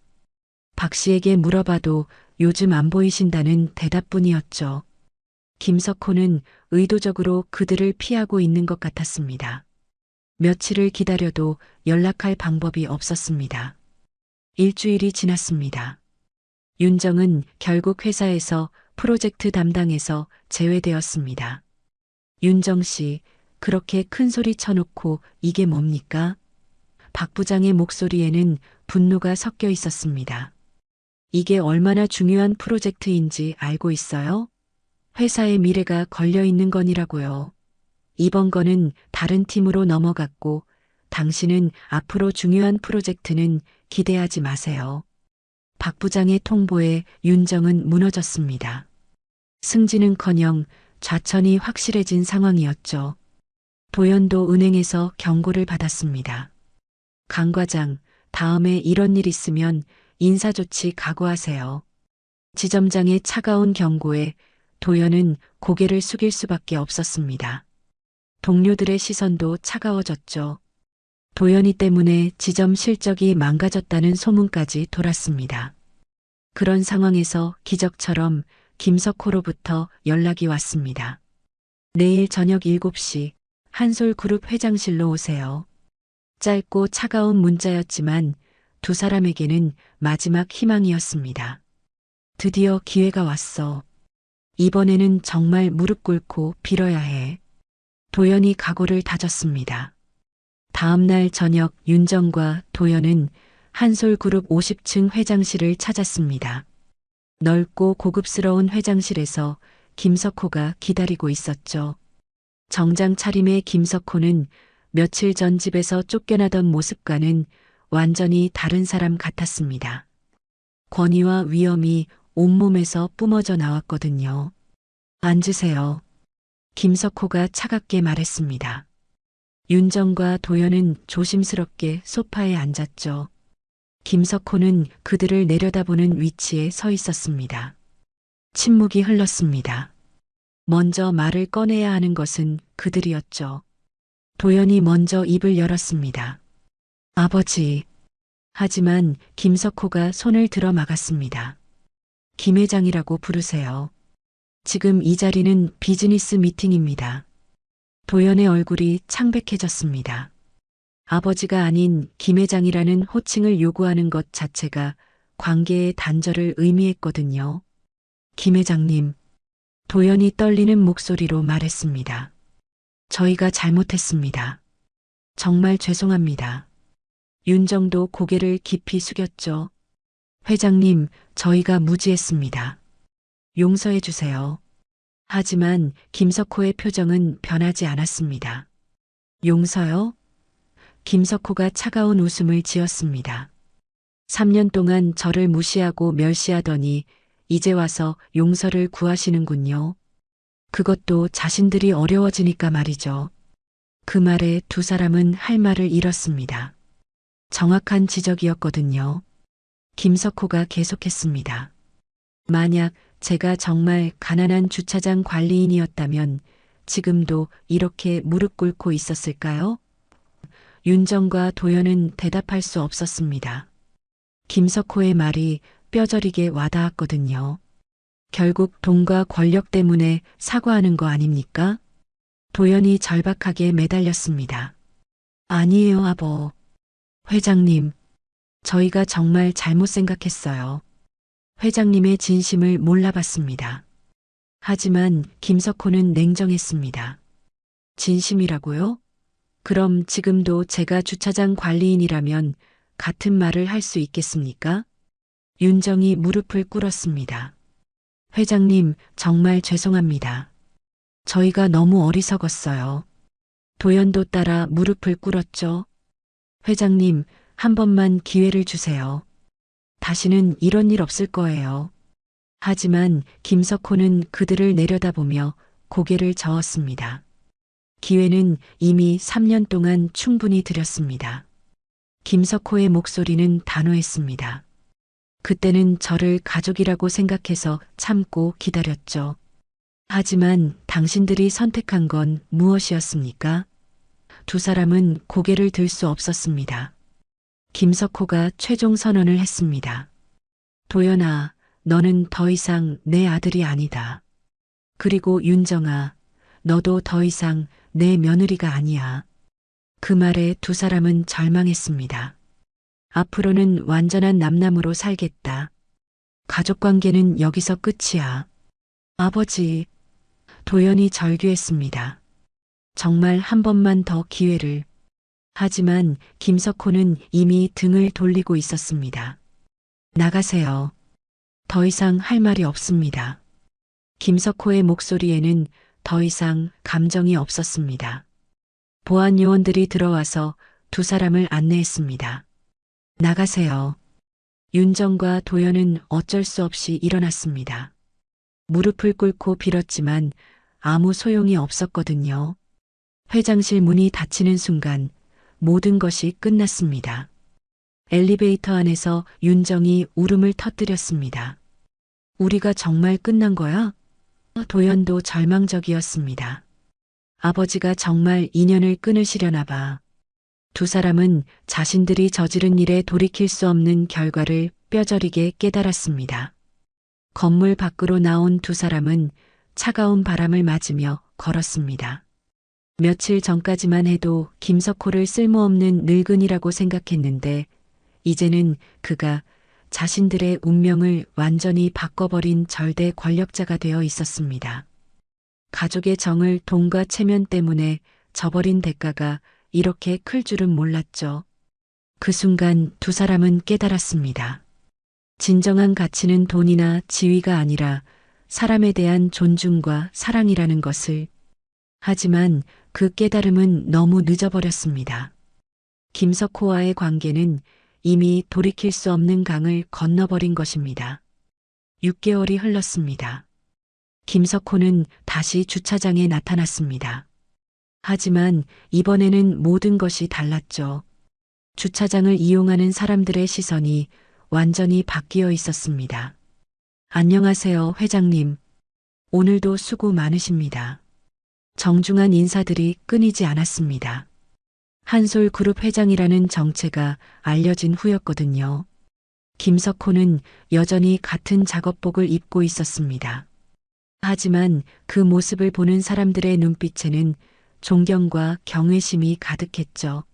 박 씨에게 물어봐도 요즘 안 보이신다는 대답뿐이었죠. 김석호는 의도적으로 그들을 피하고 있는 것 같았습니다. 며칠을 기다려도 연락할 방법이 없었습니다. 일주일이 지났습니다. 윤정은 결국 회사에서 프로젝트 담당에서 제외되었습니다. 윤정 씨, 그렇게 큰 소리 쳐놓고 이게 뭡니까? 박 부장의 목소리에는 분노가 섞여 있었습니다. 이게 얼마나 중요한 프로젝트인지 알고 있어요? 회사의 미래가 걸려 있는 건이라고요. 이번 건은 다른 팀으로 넘어갔고 당신은 앞으로 중요한 프로젝트는 기대하지 마세요. 박 부장의 통보에 윤정은 무너졌습니다. 승진은커녕 좌천이 확실해진 상황이었죠. 도연도 은행에서 경고를 받았습니다. 강 과장, 다음에 이런 일 있으면 인사조치 각오하세요. 지점장의 차가운 경고에 도연은 고개를 숙일 수밖에 없었습니다. 동료들의 시선도 차가워졌죠. 도연이 때문에 지점 실적이 망가졌다는 소문까지 돌았습니다. 그런 상황에서 기적처럼 김석호로부터 연락이 왔습니다. 내일 저녁 7시 한솔그룹 회장실로 오세요. 짧고 차가운 문자였지만 두 사람에게는 마지막 희망이었습니다. 드디어 기회가 왔어. 이번에는 정말 무릎 꿇고 빌어야 해. 도연이 각오를 다졌습니다. 다음 날 저녁 윤정과 도연은 한솔그룹 50층 회장실을 찾았습니다. 넓고 고급스러운 회장실에서 김석호가 기다리고 있었죠. 정장 차림의 김석호는 며칠 전 집에서 쫓겨나던 모습과는 완전히 다른 사람 같았습니다. 권위와 위엄이 온몸에서 뿜어져 나왔거든요. 앉으세요. 김석호가 차갑게 말했습니다. 윤정과 도연은 조심스럽게 소파에 앉았죠. 김석호는 그들을 내려다보는 위치에 서 있었습니다. 침묵이 흘렀습니다. 먼저 말을 꺼내야 하는 것은 그들이었죠. 도연이 먼저 입을 열었습니다. 아버지. 하지만 김석호가 손을 들어 막았습니다. 김 회장이라고 부르세요. 지금 이 자리는 비즈니스 미팅입니다. 도연의 얼굴이 창백해졌습니다. 아버지가 아닌 김 회장이라는 호칭을 요구하는 것 자체가 관계의 단절을 의미했거든요. 김 회장님, 도연이 떨리는 목소리로 말했습니다. 저희가 잘못했습니다. 정말 죄송합니다. 윤정도 고개를 깊이 숙였죠. 회장님, 저희가 무지했습니다. 용서해 주세요. 하지만 김석호의 표정은 변하지 않았습니다. 용서요? 김석호가 차가운 웃음을 지었습니다. 3년 동안 저를 무시하고 멸시하더니 이제 와서 용서를 구하시는군요. 그것도 자신들이 어려워지니까 말이죠. 그 말에 두 사람은 할 말을 잃었습니다. 정확한 지적이었거든요. 김석호가 계속했습니다. 만약 제가 정말 가난한 주차장 관리인이었다면 지금도 이렇게 무릎 꿇고 있었을까요? 윤정과 도연은 대답할 수 없었습니다. 김석호의 말이 뼈저리게 와닿았거든요. 결국 돈과 권력 때문에 사과하는 거 아닙니까? 도연이 절박하게 매달렸습니다. 아니에요, 아버. 회장님, 저희가 정말 잘못 생각했어요. 회장님의 진심을 몰라봤습니다. 하지만 김석호는 냉정했습니다. 진심이라고요? 그럼 지금도 제가 주차장 관리인이라면 같은 말을 할 수 있겠습니까? 윤정이 무릎을 꿇었습니다. 회장님, 정말 죄송합니다. 저희가 너무 어리석었어요. 도연도 따라 무릎을 꿇었죠. 회장님, 한 번만 기회를 주세요. 다시는 이런 일 없을 거예요. 하지만 김석호는 그들을 내려다보며 고개를 저었습니다. 기회는 이미 3년 동안 충분히 드렸습니다. 김석호의 목소리는 단호했습니다. 그때는 저를 가족이라고 생각해서 참고 기다렸죠. 하지만 당신들이 선택한 건 무엇이었습니까? 두 사람은 고개를 들 수 없었습니다. 김석호가 최종 선언을 했습니다. 도연아, 너는 더 이상 내 아들이 아니다. 그리고 윤정아, 너도 더 이상 내 며느리가 아니야. 그 말에 두 사람은 절망했습니다. 앞으로는 완전한 남남으로 살겠다. 가족관계는 여기서 끝이야. 아버지, 도연이 절규했습니다. 정말 한 번만 더 기회를. 하지만 김석호는 이미 등을 돌리고 있었습니다. 나가세요. 더 이상 할 말이 없습니다. 김석호의 목소리에는 더 이상 감정이 없었습니다. 보안 요원들이 들어와서 두 사람을 안내했습니다. 나가세요. 윤정과 도연은 어쩔 수 없이 일어났습니다. 무릎을 꿇고 빌었지만 아무 소용이 없었거든요. 회장실 문이 닫히는 순간 모든 것이 끝났습니다. 엘리베이터 안에서 윤정이 울음을 터뜨렸습니다. 우리가 정말 끝난 거야? 도연도 절망적이었습니다. 아버지가 정말 인연을 끊으시려나 봐. 두 사람은 자신들이 저지른 일에 돌이킬 수 없는 결과를 뼈저리게 깨달았습니다. 건물 밖으로 나온 두 사람은 차가운 바람을 맞으며 걸었습니다. 며칠 전까지만 해도 김석호를 쓸모없는 늙은이라고 생각했는데 이제는 그가 자신들의 운명을 완전히 바꿔버린 절대 권력자가 되어 있었습니다. 가족의 정을 돈과 체면 때문에 저버린 대가가 이렇게 클 줄은 몰랐죠. 그 순간 두 사람은 깨달았습니다. 진정한 가치는 돈이나 지위가 아니라 사람에 대한 존중과 사랑이라는 것을. 하지만 그 깨달음은 너무 늦어버렸습니다. 김석호와의 관계는 이미 돌이킬 수 없는 강을 건너버린 것입니다. 6개월이 흘렀습니다. 김석호는 다시 주차장에 나타났습니다. 하지만 이번에는 모든 것이 달랐죠. 주차장을 이용하는 사람들의 시선이 완전히 바뀌어 있었습니다. 안녕하세요, 회장님. 오늘도 수고 많으십니다. 정중한 인사들이 끊이지 않았습니다. 한솔그룹 회장이라는 정체가 알려진 후였거든요. 김석호는 여전히 같은 작업복을 입고 있었습니다. 하지만 그 모습을 보는 사람들의 눈빛에는 존경과 경외심이 가득했죠.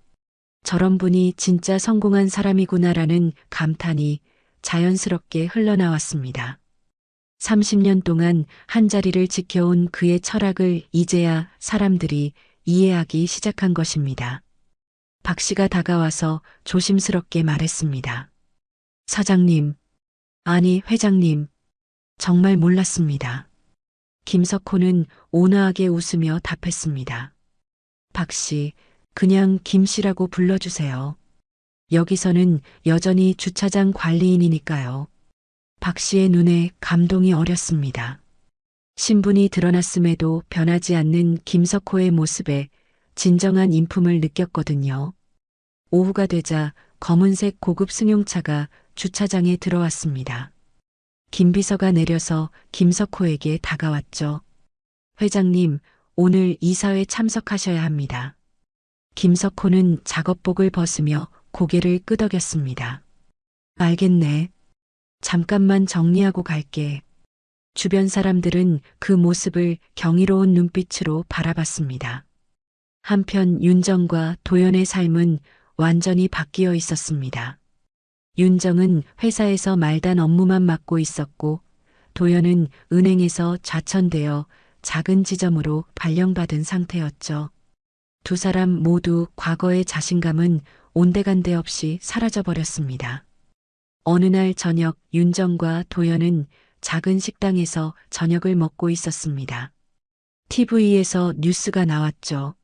저런 분이 진짜 성공한 사람이구나라는 감탄이 자연스럽게 흘러나왔습니다. 30년 동안 한자리를 지켜온 그의 철학을 이제야 사람들이 이해하기 시작한 것입니다. 박 씨가 다가와서 조심스럽게 말했습니다. 사장님, 아니 회장님, 정말 몰랐습니다. 김석호는 온화하게 웃으며 답했습니다. 박 씨, 그냥 김 씨라고 불러주세요. 여기서는 여전히 주차장 관리인이니까요. 박 씨의 눈에 감동이 어렸습니다. 신분이 드러났음에도 변하지 않는 김석호의 모습에 진정한 인품을 느꼈거든요. 오후가 되자 검은색 고급 승용차가 주차장에 들어왔습니다. 김 비서가 내려서 김석호에게 다가왔죠. 회장님, 오늘 이사회 참석하셔야 합니다. 김석호는 작업복을 벗으며 고개를 끄덕였습니다. 알겠네. 잠깐만 정리하고 갈게. 주변 사람들은 그 모습을 경이로운 눈빛으로 바라봤습니다. 한편 윤정과 도연의 삶은 완전히 바뀌어 있었습니다. 윤정은 회사에서 말단 업무만 맡고 있었고 도연은 은행에서 좌천되어 작은 지점으로 발령받은 상태였죠. 두 사람 모두 과거의 자신감은 온데간데 없이 사라져버렸습니다. 어느 날 저녁 윤정과 도연은 작은 식당에서 저녁을 먹고 있었습니다. TV에서 뉴스가 나왔죠.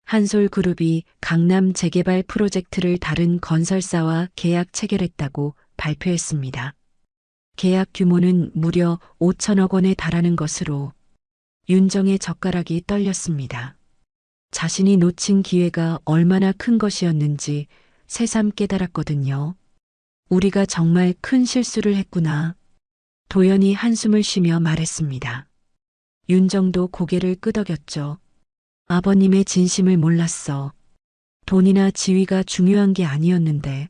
한솔그룹이 강남 재개발 프로젝트를 다른 건설사와 계약 체결했다고 발표했습니다. 계약 규모는 무려 5천억 원에 달하는 것으로 윤정의 젓가락이 떨렸습니다. 자신이 놓친 기회가 얼마나 큰 것이었는지 새삼 깨달았거든요. 우리가 정말 큰 실수를 했구나. 도연이 한숨을 쉬며 말했습니다. 윤정도 고개를 끄덕였죠. 아버님의 진심을 몰랐어. 돈이나 지위가 중요한 게 아니었는데.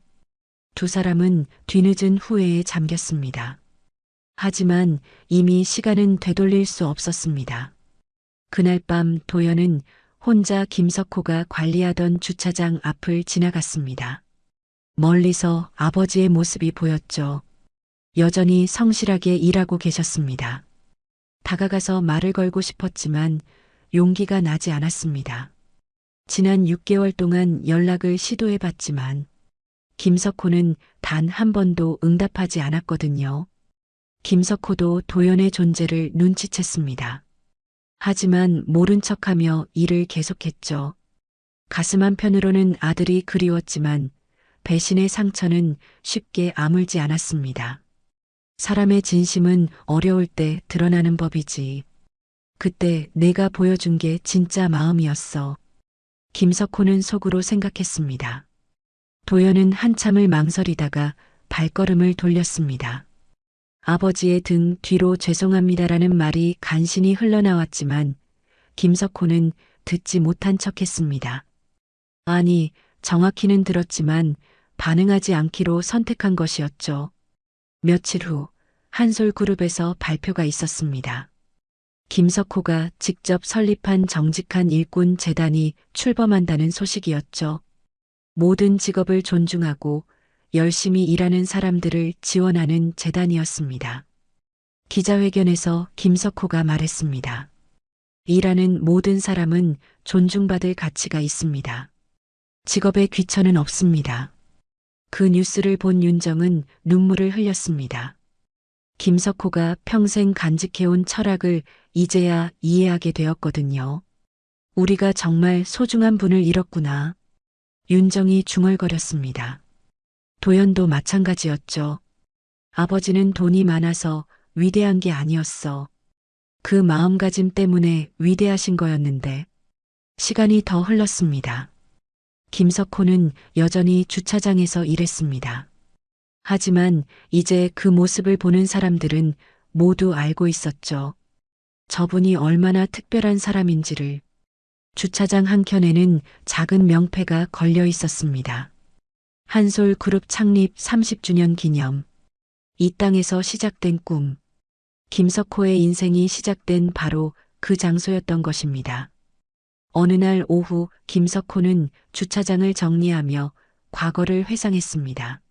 두 사람은 뒤늦은 후회에 잠겼습니다. 하지만 이미 시간은 되돌릴 수 없었습니다. 그날 밤 도연은 혼자 김석호가 관리하던 주차장 앞을 지나갔습니다. 멀리서 아버지의 모습이 보였죠. 여전히 성실하게 일하고 계셨습니다. 다가가서 말을 걸고 싶었지만 용기가 나지 않았습니다. 지난 6개월 동안 연락을 시도해봤지만 김석호는 단 한 번도 응답하지 않았거든요. 김석호도 도연의 존재를 눈치챘습니다. 하지만 모른 척하며 일을 계속했죠. 가슴 한편으로는 아들이 그리웠지만 배신의 상처는 쉽게 아물지 않았습니다. 사람의 진심은 어려울 때 드러나는 법이지. 그때 내가 보여준 게 진짜 마음이었어. 김석호는 속으로 생각했습니다. 도연은 한참을 망설이다가 발걸음을 돌렸습니다. 아버지의 등 뒤로 죄송합니다라는 말이 간신히 흘러나왔지만 김석호는 듣지 못한 척했습니다. 아니, 정확히는 들었지만 반응하지 않기로 선택한 것이었죠. 며칠 후 한솔그룹에서 발표가 있었습니다. 김석호가 직접 설립한 정직한 일꾼 재단이 출범한다는 소식이었죠. 모든 직업을 존중하고 열심히 일하는 사람들을 지원하는 재단이었습니다. 기자회견에서 김석호가 말했습니다. 일하는 모든 사람은 존중받을 가치가 있습니다. 직업에 귀천은 없습니다. 그 뉴스를 본 윤정은 눈물을 흘렸습니다. 김석호가 평생 간직해온 철학을 이제야 이해하게 되었거든요. 우리가 정말 소중한 분을 잃었구나. 윤정이 중얼거렸습니다. 도연도 마찬가지였죠. 아버지는 돈이 많아서 위대한 게 아니었어. 그 마음가짐 때문에 위대하신 거였는데. 시간이 더 흘렀습니다. 김석호는 여전히 주차장에서 일했습니다. 하지만 이제 그 모습을 보는 사람들은 모두 알고 있었죠. 저분이 얼마나 특별한 사람인지를. 주차장 한켠에는 작은 명패가 걸려 있었습니다. 한솔그룹 창립 30주년 기념. 이 땅에서 시작된 꿈. 김석호의 인생이 시작된 바로 그 장소였던 것입니다. 어느 날 오후 김석호는 주차장을 정리하며 과거를 회상했습니다.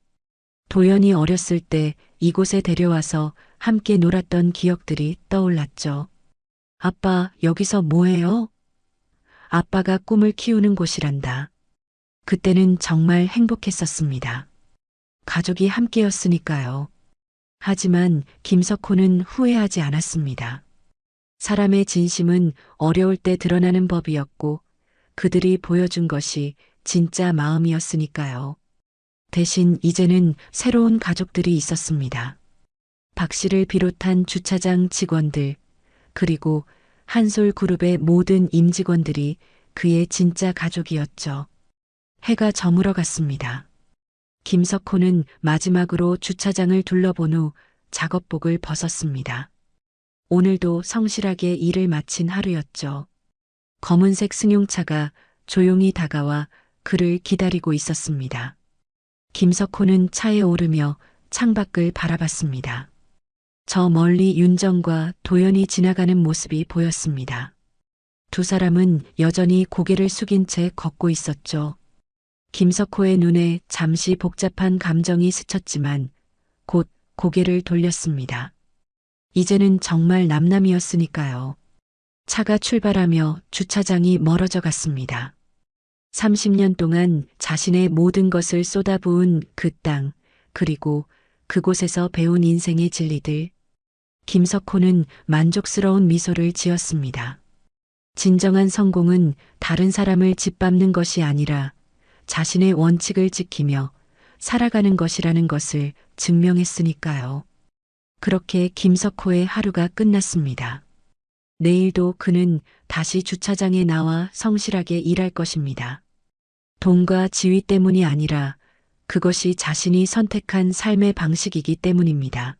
도연이 어렸을 때 이곳에 데려와서 함께 놀았던 기억들이 떠올랐죠. 아빠, 여기서 뭐해요? 아빠가 꿈을 키우는 곳이란다. 그때는 정말 행복했었습니다. 가족이 함께였으니까요. 하지만 김석호는 후회하지 않았습니다. 사람의 진심은 어려울 때 드러나는 법이었고 그들이 보여준 것이 진짜 마음이었으니까요. 대신 이제는 새로운 가족들이 있었습니다. 박 씨를 비롯한 주차장 직원들, 그리고 한솔그룹의 모든 임직원들이 그의 진짜 가족이었죠. 해가 저물어 갔습니다. 김석호는 마지막으로 주차장을 둘러본 후 작업복을 벗었습니다. 오늘도 성실하게 일을 마친 하루였죠. 검은색 승용차가 조용히 다가와 그를 기다리고 있었습니다. 김석호는 차에 오르며 창밖을 바라봤습니다. 저 멀리 윤정과 도연이 지나가는 모습이 보였습니다. 두 사람은 여전히 고개를 숙인 채 걷고 있었죠. 김석호의 눈에 잠시 복잡한 감정이 스쳤지만 곧 고개를 돌렸습니다. 이제는 정말 남남이었으니까요. 차가 출발하며 주차장이 멀어져 갔습니다. 30년 동안 자신의 모든 것을 쏟아부은 그 땅, 그리고 그곳에서 배운 인생의 진리들. 김석호는 만족스러운 미소를 지었습니다. 진정한 성공은 다른 사람을 짓밟는 것이 아니라 자신의 원칙을 지키며 살아가는 것이라는 것을 증명했으니까요. 그렇게 김석호의 하루가 끝났습니다. 내일도 그는 다시 주차장에 나와 성실하게 일할 것입니다. 돈과 지위 때문이 아니라 그것이 자신이 선택한 삶의 방식이기 때문입니다.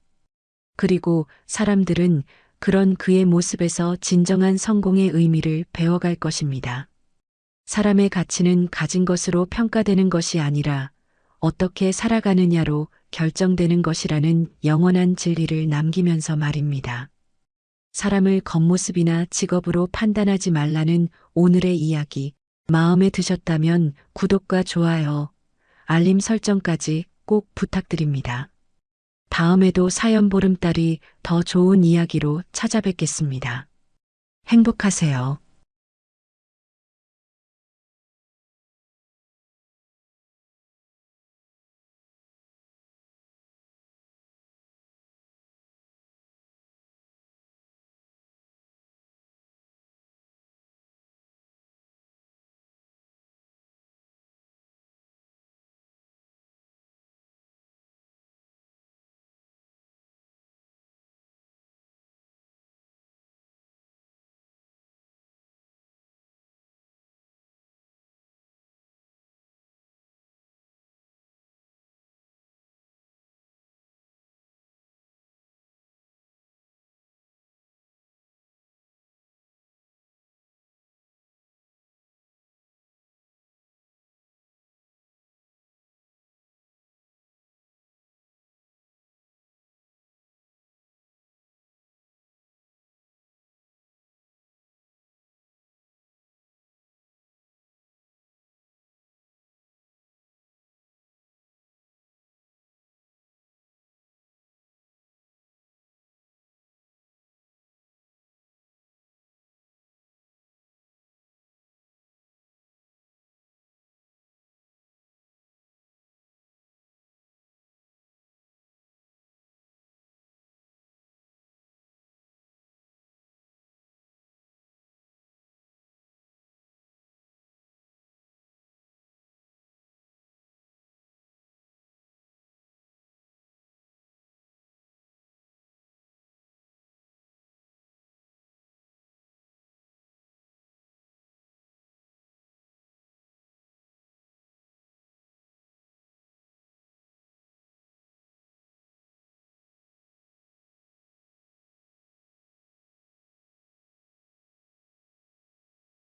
그리고 사람들은 그런 그의 모습에서 진정한 성공의 의미를 배워갈 것입니다. 사람의 가치는 가진 것으로 평가되는 것이 아니라 어떻게 살아가느냐로 결정되는 것이라는 영원한 진리를 남기면서 말입니다. 사람을 겉모습이나 직업으로 판단하지 말라는 오늘의 이야기, 마음에 드셨다면 구독과 좋아요, 알림 설정까지 꼭 부탁드립니다. 다음에도 사연 보름달이 더 좋은 이야기로 찾아뵙겠습니다. 행복하세요.